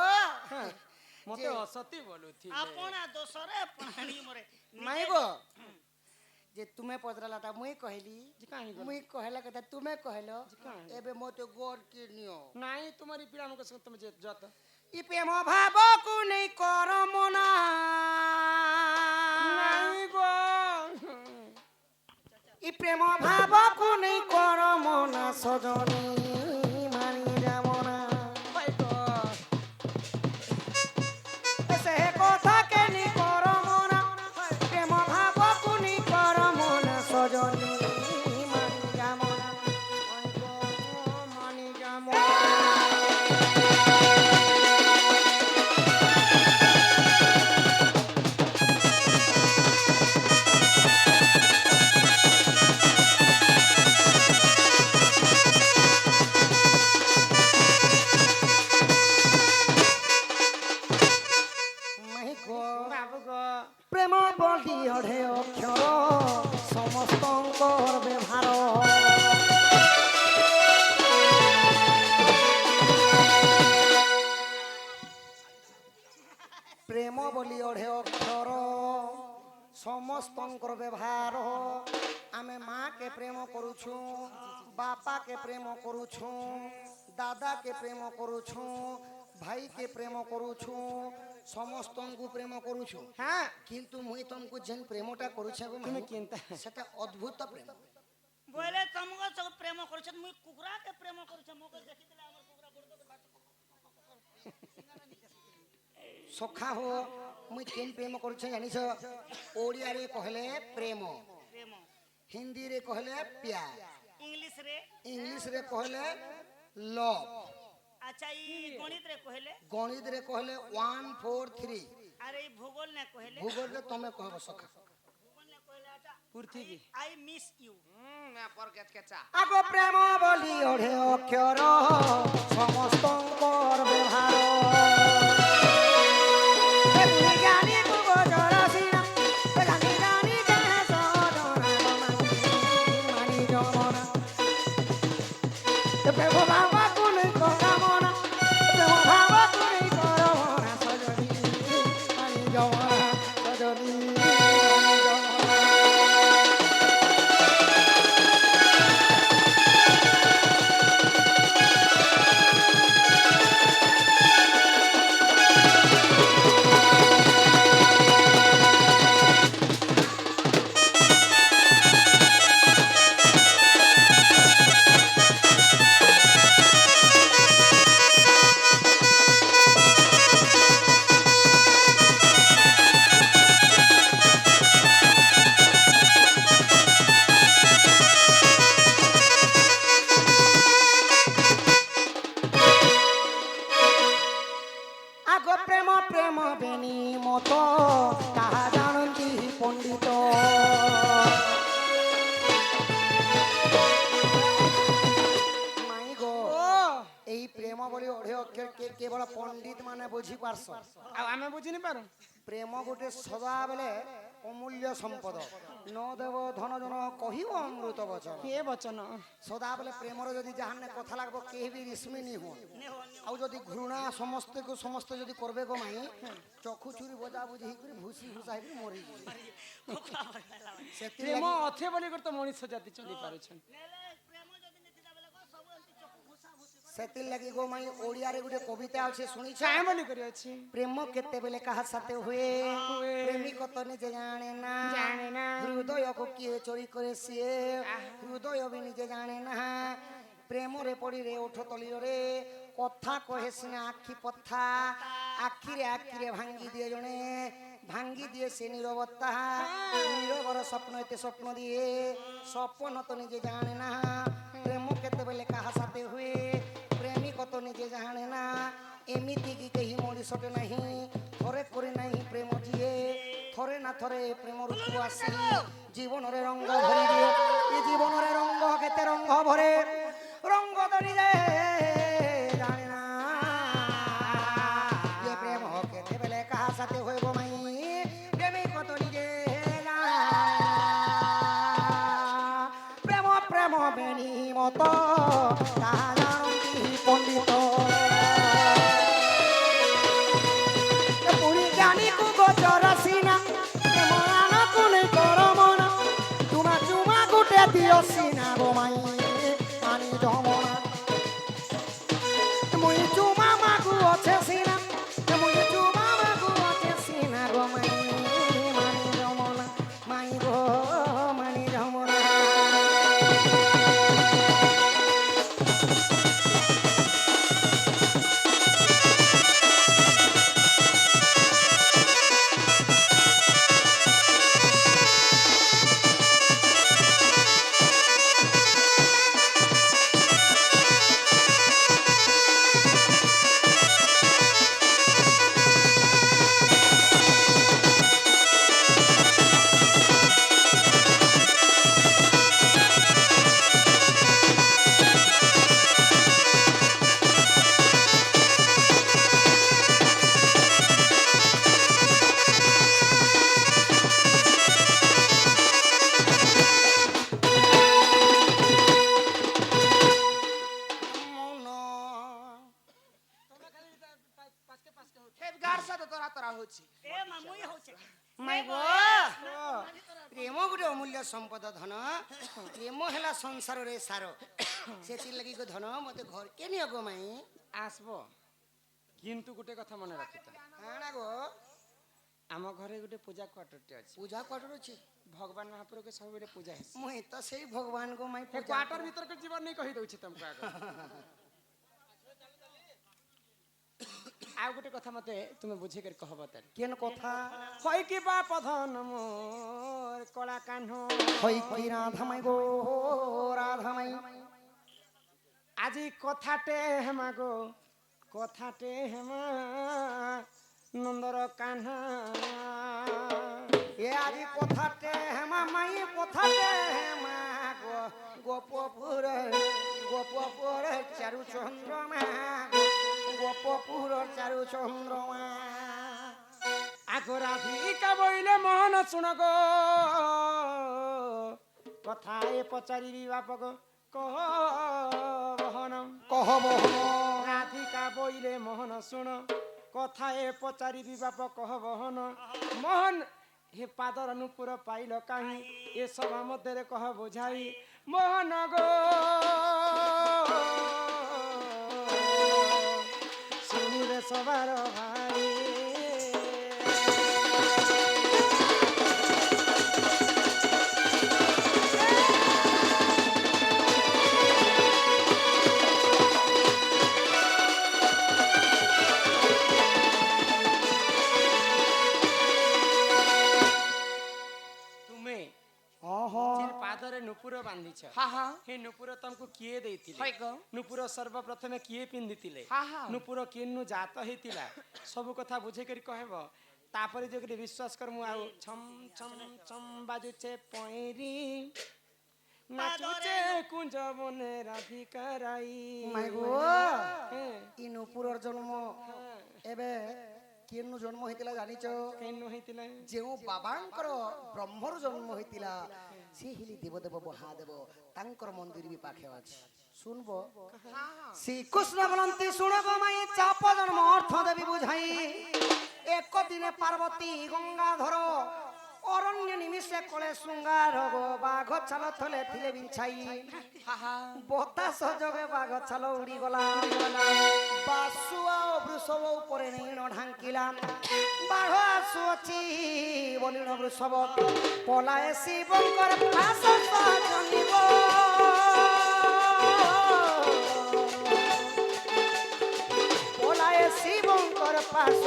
মতে অসতি বলুথিলে আপনা দোষরে ପାଣି ମରେ মাই গো যে তুমি পচরালাটা মুই কহিলি যে কাহি গলা? মুই কহিলা কথা তুমি কহিল কাহি? এবে মতে গোর কি নিও নাই তোমারি পিড়া মুখ সঙ্গে তুমি যে যত ই প্রেম ভাবকু নেই কর মনা নাই গো ই প্রেম ভাবকু নেই কর মনা সজনী মানি যাব না ভাই গো সে কথা কেনি কর মনা প্রেম ভাবকু নেই কর মনা সজনী মানি যাব না ভাই গো মানি যাম মাই গো বাবু গো প্রেম বলি অঢে অক্ষর সমস্তঙ্কর ব্যবহার প্রেম বলি অঢে অক্ষর ସମସ୍ତଙ୍କର ବ୍ୟବହାର ଆମେ ମାଆକେ ପ୍ରେମ କରୁଛୁ ବାପାକେ ପ୍ରେମ କରୁଛୁ ଦାଦାକେ ପ୍ରେମ କରୁଛୁ ଭାଇକେ ପ୍ରେମ କରୁଛୁ ସମସ୍ତଙ୍କୁ ପ୍ରେମ କରୁଛୁ হ্যাঁ କିନ୍ତୁ ମୁଇଁ ତମକୁ ଯେନ୍ ପ୍ରେମଟା କରୁଛେ ଗো তুমি ମାମୁଁ, কেনতা ସେଟା ଅଦ୍ଭୁତ ପ୍ରେମ ବୋଇଲେ ତମକୁ ସବୁ ପ୍ରେମ କରୁଛ ମୁଇଁ କୁକୁରାକେ ପ୍ରେମ କରୁଛେ ମୋକେ ଦେଖିଥିଲେ ଆମର କୁକୁରା ବଡ଼ ସଖା ହୋ ମୁଇଁ କେନ୍ ପ୍ରେମ କରୁଛେ ଜାଣିଛ ଓଡ଼ିଆରେ କହିଲେ ପ୍ରେମ ପ୍ରେମ ହିନ୍ଦୀରେ କହିଲେ ପ୍ୟାର ଇଂଲିଶରେ ଇଂଲିଶରେ କହିଲେ ଲଭ୍ ଆଚ୍ଛା ଇ ଗଣିତରେ କହିଲେ ଗଣିତରେ କହିଲେ 1 4 3 ଆରେ ଇ ଭୂଗୋଳ ନେ କହିଲେ ଭୂଗୋଳରେ ତମେ କହିବ ସଖା ଭୂଗୋଳ ନେ କହିଲେ ଆଟା পৃথিবী আই মিস ইউ मैं पर केच केचा আগ প্রেম বলি অঢে অক্ষর সমস্তঙ্কর ব্যবহার জানি গোজর সিনা জানি জানি জানে সদনা মানি জমনা প্রেম বাবা কোন কামনা প্রেম বাবা কোন করমনা সজনী মানি জমনা সজনী মানি জমনা আগ প্রেম প্রেম বেনি মত তাহা জানন্তি পণ্ডিত মাই গো এই প্রেম বলি অঢ়ে অক্ষর কেবল পণ্ডিত মানে বুঝি পারছ ଆଉ ଆମେ ବୁଝି ନି ପାରୁ প্রেম গোটে সদা বেলে অমূল্য সম্পদ ন দেব ধন জন কহিব অমৃত বচন কে বচন সদা বেলে প্রেমর যদি যাহানে কথা লাগবো কেহি বি রিস্মি নি হুন ଆଉ ଯଦି ଘୃଣା ସମସ୍ତକୁ ସମସ୍ତେ ଯଦି କରବେ ଗো ମାଇ ଚକ୍ଷୁ ଚୁରି ବଜା ବୁଝି ହେଇକରି ଭୁସି ଭୁସା ହେଇକି ମରିଯିବେ ସେଥିଲାଗି ପ୍ରେମ ଅଥେ ବୋଲି କରି ତ ମଣିଷ ଜାତି ଚଲି ପାରୁଛନ୍ ନେଲେ ପ୍ରେମ ଯଦି ନେଥିଲା ବେଲେ କଣ ସବୁ ଏମିତି ଚକୁ ଘୁଷା ଘୁଷି ସେଥିଲାଗି ଗো ମାଇ ଓଡ଼ିଆରେ ଗୋଟେ କବିତା ଅଛି ଶୁଣିଛ କାଁ ବୋଲି କରି ଅଛି ପ୍ରେମ କେତେବେଳେ କାହା ସାଥେ ହୁଏ ପ୍ରେମିକ ତ ନିଜେ ଜାଣେ ନା ଜାଣେ ନା। ହୃଦୟକୁ କିଏ ଚୋରି କରେ ସିଏ ହୃଦୟ ବି ନିଜେ ଜାଣେ ନା ପ୍ରେମରେ ପଡ଼ିରେ ଓଠ ତଳିରେ କଥା କହେ ସିନା ଆଖି ପଥା ଆଖିରେ ଆଖିରେ ଭାଙ୍ଗି ଦିଏ ଜଣେ ଭାଙ୍ଗି ଦିଏ ସେ ନିରବତା ନିରବର ସ୍ୱପ୍ନ ଏତେ ସ୍ୱପ୍ନ ଦିଏ ସ୍ୱପ୍ନ ତ ନିଜେ ଜାଣେ ନା ପ୍ରେମ କେତେବେଳେ କାହା ସାଥେ ହୁଏ ପ୍ରେମିକ ତ ନିଜେ ଜାଣେ ନା ଏମିତି କି କେହି ମଣିଷଟେ ନାହିଁ ଥରେ କରି ନାହିଁ ପ୍ରେମ ଯିଏ ଥରେ ନା ଥରେ ପ୍ରେମ ଋତୁ ଆସି ଜୀବନରେ ରଙ୍ଗ ଭରି ଦିଏ ଏ ଜୀବନରେ ରଙ୍ଗ କେତେ ରଙ୍ଗ ଭରେ ରଙ୍ଗ ଧରି ଯାଏ ଜାଣେ ନା ଏ ପ୍ରେମ କେତେବେଳେ କାହା ସାଥେ ହୋଇବ ମାଇ ପ୍ରେମିକ ତ ନିଜେ ଜାଣେ ନା। ପ୍ରେମ ପ୍ରେମ ବେଣୀ ମତ ତାହା ଜାଣନ୍ତି ପଣ୍ଡିତ দিও সিনা গো মাই মানি যমনা মুই চুমা মাগু আছে সিনা মুই চুমা মাগু আছে সিনা গো মাই মানি যমনা মাই গো মানি যমনা খেত গার সাথে তোরা তোরা হচ্ছে এ মা মুই হচ্ছে মাই গো প্রেম গোটে অমূল্য সম্পদ ধন প্রেম হেলা সংসাରରେ ସାର ସେଥିଲାଗି গো ধন মতে ঘর কে নিও গো মাই আসব কিন্তু গোটে কথা মনে রাখিতা কাଣା গো ଆମ ଘରେ ଗୋଟେ ପୂଜା କ୍ୱାର୍ଟରଟେ ଅଛି ପୂଜା କ୍ୱାର୍ଟର ଅଛି ଭଗବାନ ମହାପ୍ରଭୁକେ ସବୁବେଳେ ପୂଜା ହେସି ମୁଇଁ ତ ସେଇ ଭଗବାନ ଗো ମାଇ ହେ ପୂଜା କ୍ୱାର୍ଟର ଭିତରକୁ ଯିବାର ନେଇ କହି ଦଉଛି ତମକୁ ଆଗ ଆଉ ଗୋଟେ କଥା ମତେ ତୁମେ ବୁଝେଇକରି କହବ ତାର କେନ କଥା ହଇ କି ବା ପଧନ ମୋର କଳା କାହ୍ନ হই কি রাধা মাই গো রাধা মাই আজি কথাটে হেমা গো কথাটে হেমা নন্দর কাহ্না এ আজি কথাতে হেমা মাই কথাতে হেমা গো গোপপুর চারু চন্দ্রমা গোপপুর চারু চন্দ্রমা আগো রাধিকা বইলে মোহন শুণ গো কথায় পচারিবি বাপক কহ বহন কহব রাধিকা বইলে মোহন শুণ কথায় পচারিবি বাপ কহ বহন মোহন হে পাদর নুপুর পাইল কাহি এ সভা মধ্যে কহ বুঝাই মোহন গো শুনিলে সবার ভাই ପାଦରେ ନୁପୁର ବାନ୍ଧିଛ হা হা ହେ ନୁପୁର ତମକୁ କିଏ ଦେଇଥିଲେ হয় গো ନୁପୁର ସର୍ବପ୍ରଥମେ କିଏ ପିନ୍ଧିଥିଲେ হা হা ନୁପୁର କିନୁ ଜାତ ହେଇଥିଲା ସବୁ କଥା ବୁଝେଇକରି କହିବ ତାପରେ ଯେ ଗୋଟେ ବିଶ୍ୱାସ କର ମୁଁ ଆଉ ଛମ୍ ଛମ୍ ଛମ୍ ବାଜୁଛେ ପଇଁରି ନାଚୁଛେ କୁଞ୍ଜ ବନେ ରାଧିକା ରାଇ মাই গো হ্যাঁ, ই নুপুরর জন্ম এবে কেনু জন্ম হইতিলা জানিছ কেনু ହେଇଥିଲା যেউ বাবাঙ্কর ব্রহ্মর জন্ম হইতিলা সে হিলি দেবদেব মহাদেব তাঙ্কর মন্দির বি পাখে আছে শুনব শ্রীকৃষ্ণ বলন্তি শুনব মাই চাপ জন্ম অর্থ দেবী বুঝাই এক দিনে পার্বতী গঙ্গাধর অরণ্য নিমিষে কলে শৃঙ্গার গো বাঘ ছাল থলে থিলে বিছাই হা হা বতাস যোগে বাঘ ছাল উড়ি গলা বাসুয়া ও বৃষভ উপরে নীণ ঢাঙ্কিলা বাঘ আসুচি বলিণ বৃষভ পলায় শিবঙ্কর ফাঁস জানিব পলায় শিবঙ্কর ফাঁস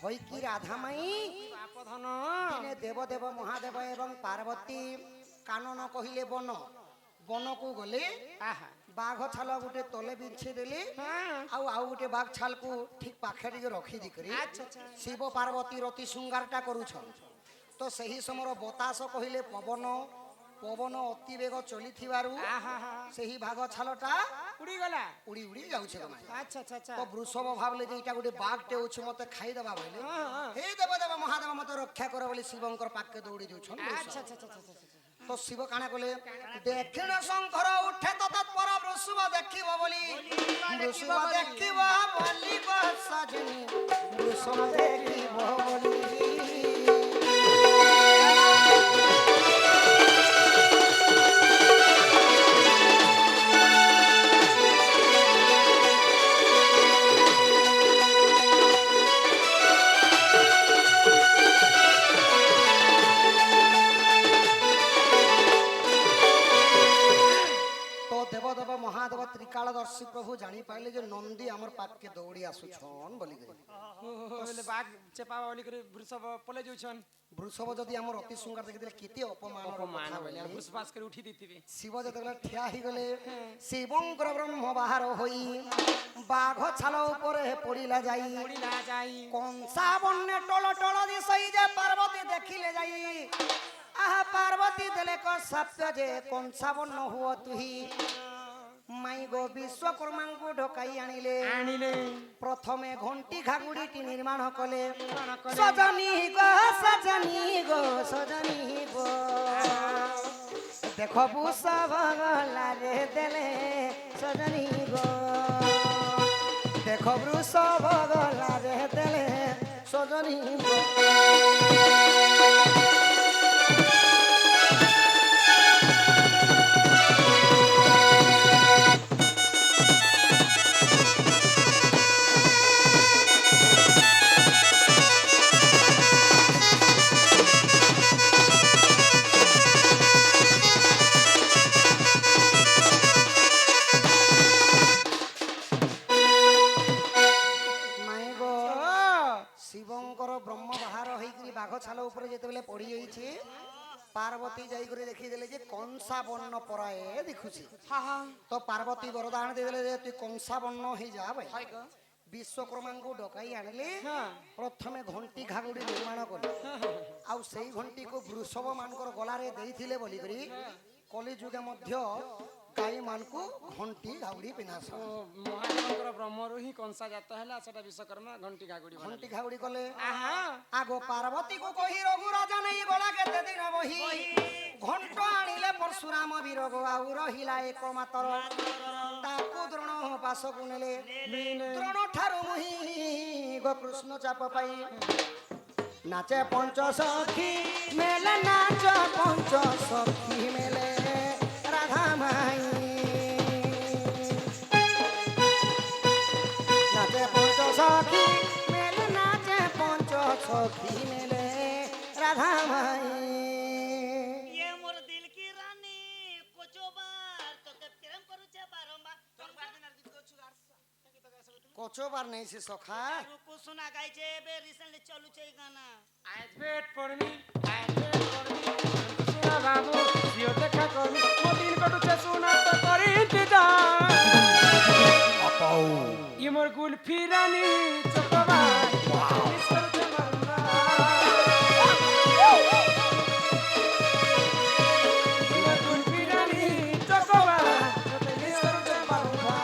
হইকি রাধা মাই ବାପଧନ দিনে দেবদেব মহাদেব এবং পার্বতী কানন কহিলে বন বনকু গলে আহা বাঘ ছাল গোটে তলে বিছি দেলে হ্যাঁ ଆଉ ଗୋଟେ ବାଘ ଛାଲକୁ ଠିକ ପାଖେ ଟିକେ ରଖି ଦେଇକରି ଆଚ୍ଛା ଆଚ୍ଛା ଶିବ ପାର୍ବତୀ ରତି ଶୃଙ୍ଗାରଟା କରୁଛନ୍ ତ ସେହି ସମୟର ବତାସ କହିଲେ ପବନ ପବନ ଅତି ବେଗ ଚଲିଥିବାରୁ ଆହା ହା ସେହି ବାଘ ଛାଲଟା ଉଡ଼ିଗଲା ଉଡ଼ି ଉଡ଼ି ଯାଉଛେ କମାଇ ଆଚ୍ଛା ଆଚ୍ଛା ଆଚ୍ଛା ତ ବୃଷଭ ଭାବିଲେ ଯେ ଏଇଟା ଗୋଟେ ବାଘଟେ ଅଛି ମତେ ଖାଇଦେବା ବୋଇଲେ ହଁ, ହଁ। ହେ ଦେବଦେବ ମହାଦେବ ମତେ ରକ୍ଷା କର ବୋଲି ଶିବଙ୍କର ପାଖେ ଦୌଡ଼ି ଯାଉଛନ୍ ଆଚ୍ଛା ଆଚ୍ଛା ଆଚ୍ଛା ଆଚ୍ଛା ତ ଶିବ କାଣା କଲେ ଦକ୍ଷିଣ ଶଙ୍ଖର ଉଠେ ତ ତତ୍ପର ବୃଷଭ ଦେଖିବ ବୋଲି ବୃଷଭ ଦେଖିବ ବୋଲି ଗୋ ସଜନୀ ବୃଷଭ ଦେଖିବ ବୋଲି ଦେବଦେବ ମହାଦେବ ତ୍ରିକାଳଦର୍ଶୀ ପ୍ରଭୁ ଜାଣିପାରିଲେ ଯେ ନନ୍ଦୀ ଆମର ପାଖକେ ଦୌଡ଼ି ଆସୁଛନ୍ ବୋଲିକରି ବୋଲେ ବାଘ ଚେପା ବୋଲି କରି ବୃଷଭ ପଲେ ଯାଉଛନ୍ ବୃଷଭ ଯଦି ଆମର ଅତି ସୁନ୍ଦର ଦେଖିଥିଲେ କେତେ ଅପମାନର ଅପମାନ କଥା ବୋଲେ ବୋଲେ ବୃଷଭାସ କରି ଉଠି ଦେଇଥିବେ ଶିବ ଯେତେବେଳେ ଠିଆ ହେଇଗଲେ ଶିବଙ୍କର ବ୍ରହ୍ମ ବାହାର ହୋଇ ବାଘ ଛାଲ ଉପରେ ପଡ଼ିଲା ଯାଇ ପଡ଼ିଲା ଯାଇ କଂସା ବନ୍ୟ ଟଳ ଟଳ ଦିଶଇ ଯେ ପାର୍ବତୀ ଦେଖିଲେ ଯାଇ ଆହା ପାର୍ବତୀ ଦେଲେ କ ସତ୍ୟ ଯେ କଂସା ବନ୍ୟ ହୁଅ ତୁହି ମାଇ ଗୋ ବିଶ୍ୱକର୍ମାଙ୍କୁ ଢକାଇ ଆଣିଲେ ଆଣିଲେ ପ୍ରଥମେ ଘଣ୍ଟି ଘାଗୁଡ଼ିଟି ନିର୍ମାଣ କଲେ କଲେ। ସଜନୀ ଗୋ ସଜନୀ ଗୋ ସଜନୀ ଗୋ ଦେଖ ବୃଷଭ ଗଲାରେ ଦେଲେ ସଜନୀ ଗୋ ଦେଖ ବୃଷଭ ଗଲାରେ ଦେଲେ ସଜନୀ ଗୋ ଛାଲ ଉପରେ ଯେତେବେଳେ ପଡି ଯାଇଛି ପାର୍ବତୀ ଯାଇକରି ଦେଖିଦେଲେ ଯେ କଂସା ବର୍ଣ୍ଣ ପରାଏ ଦେଖୁଛି ତ ପାର୍ବତୀ ବରଦାନ ଦେଇଦେଲେ ଯେ ତୁଇ କଂସା ବର୍ଣ୍ଣ ହେଇଯା ଭାଇ ବିଶ୍ୱକର୍ମାଙ୍କୁ ଡକାଇ ଆଣିଲେ ପ୍ରଥମେ ଘଣ୍ଟି ଘାଗୁଡ଼ି ନିର୍ମାଣ କଲେ ଆଉ ସେଇ ଘଣ୍ଟିକୁ ବୃଷଭ ମାନଙ୍କର ଗଳାରେ ଦେଇଥିଲେ ବୋଲିକରି କଲିଯୁଗେ ମଧ୍ୟ ଗାଈ ମାନଙ୍କୁ ଘଣ୍ଟି ଘାଗୁଡ଼ି ପିନ୍ଧାସ ମହାଦେବଙ୍କର ବ୍ରହ୍ମରୁ ହିଁ କଂସା ଜାତ ହେଲା ସେଟା ବିଶ୍ୱକର୍ମା ଘଣ୍ଟି ଘାଗୁଡ଼ି ଘଣ୍ଟି ଘାଗୁଡ଼ି କଲେ ଆଗ ପାର୍ବତୀକୁ କହି ରଘୁ ରାଜା ନେଇ ଗଲା କେତେ ଦିନ ବହି ଘଣ୍ଟ ଆଣିଲେ ପରଶୁରାମ ବିରୋଗ ଆଉ ରହିଲା ଏକ ମାତର ତାକୁ ଦ୍ରୋଣ ପାଶକୁ ନେଲେ ଦ୍ରୋଣ ଠାରୁ ମୁହିଁ ଗୋ କୃଷ୍ଣ ଚାପ ପାଇ ନାଚେ ପଞ୍ଚ ସଖୀ মেলে নাচ পঞ্চ সখী মেলে রাধা মাই নাচে পঞ্চ সখী মেলে নাচে পঞ্চ সখী মেলে রাধা মাই ये मोर दिल की रानी कोचो बार तो के प्रेम करू छे बारंबार तोर बार दिन गीत कोछु गारसा কচোবার নেই সে সখা रुकु सुना गाई छे बे रिसेंटली चलू छे गाना আজ বেট পড়মি শোনা বাবু জিও দেখা করবি মদিন কটুছে শোনা তো করি ইন্তজার আপাও ইমর গুল ফিরানি চকবা মিস করতে বারবার ইমর গুল ফিরানি চকবা মিস করতে বারবার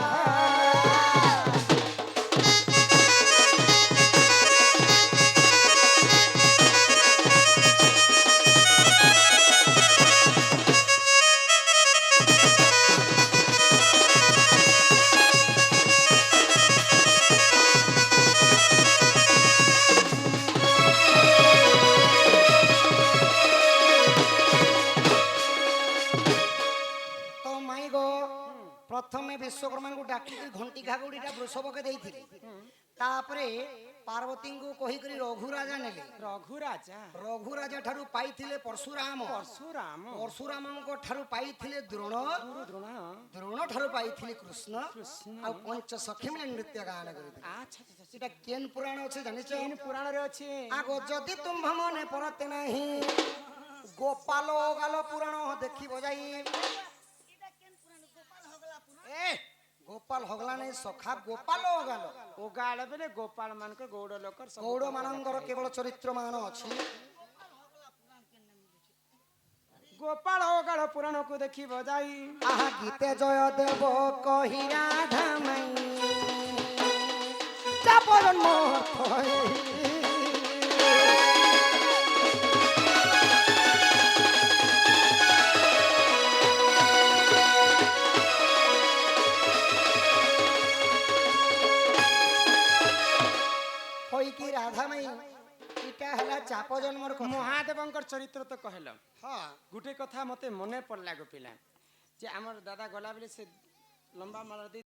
প্রথমে বিশ্বকর্মাଙ୍କୁ ডাকিকি ঘণ্টি ঘাগুড়িটা বৃষভকে ଦେଇଥିଲେ তারপরে পার্বতীଙ୍କୁ কহিকরি রঘুরাজা নেলে রঘুরাজা ঠারু পাইଥିଲେ পরশুরাম পরশুরামଙ୍କ ঠারু পাইଥିଲେ দ্রোণ দ্রোণ ঠারু পাইଥିଲେ কৃষ্ণ আর পঞ্চ সখী মিলে নৃত্য গান করিଥିଲେ এটা কেন পুরাণ আছে জানিছ কেন পুরাণরে আছে আগ যদি তুম্ভ মনে পড়তে নাহি গোপাল গাল পুরাণ দেখিব যাই গোপাল হগলা নাই সখা গোপাল ওগাল ওগাল বেলে গোপাল মানকর গৌড় লোকর গৌড় মানଙ୍କର কেবল চরিত্র মান ଅଛି গোপাল ওগাল পুরাণକୁ ଦେଖିବ যাই আহা গীতে জয় দেব কহি রাধা মাই চাপরন মথই বাপ জন্মর কথা মহাদেবঙ্কর চরিত্র তো কহিল হ্যাঁ গোটে কথা মতে মনে পড়লা গো পিলা যে আমার দাদা গলা বেলে সে লম্বা মালা দিয়ে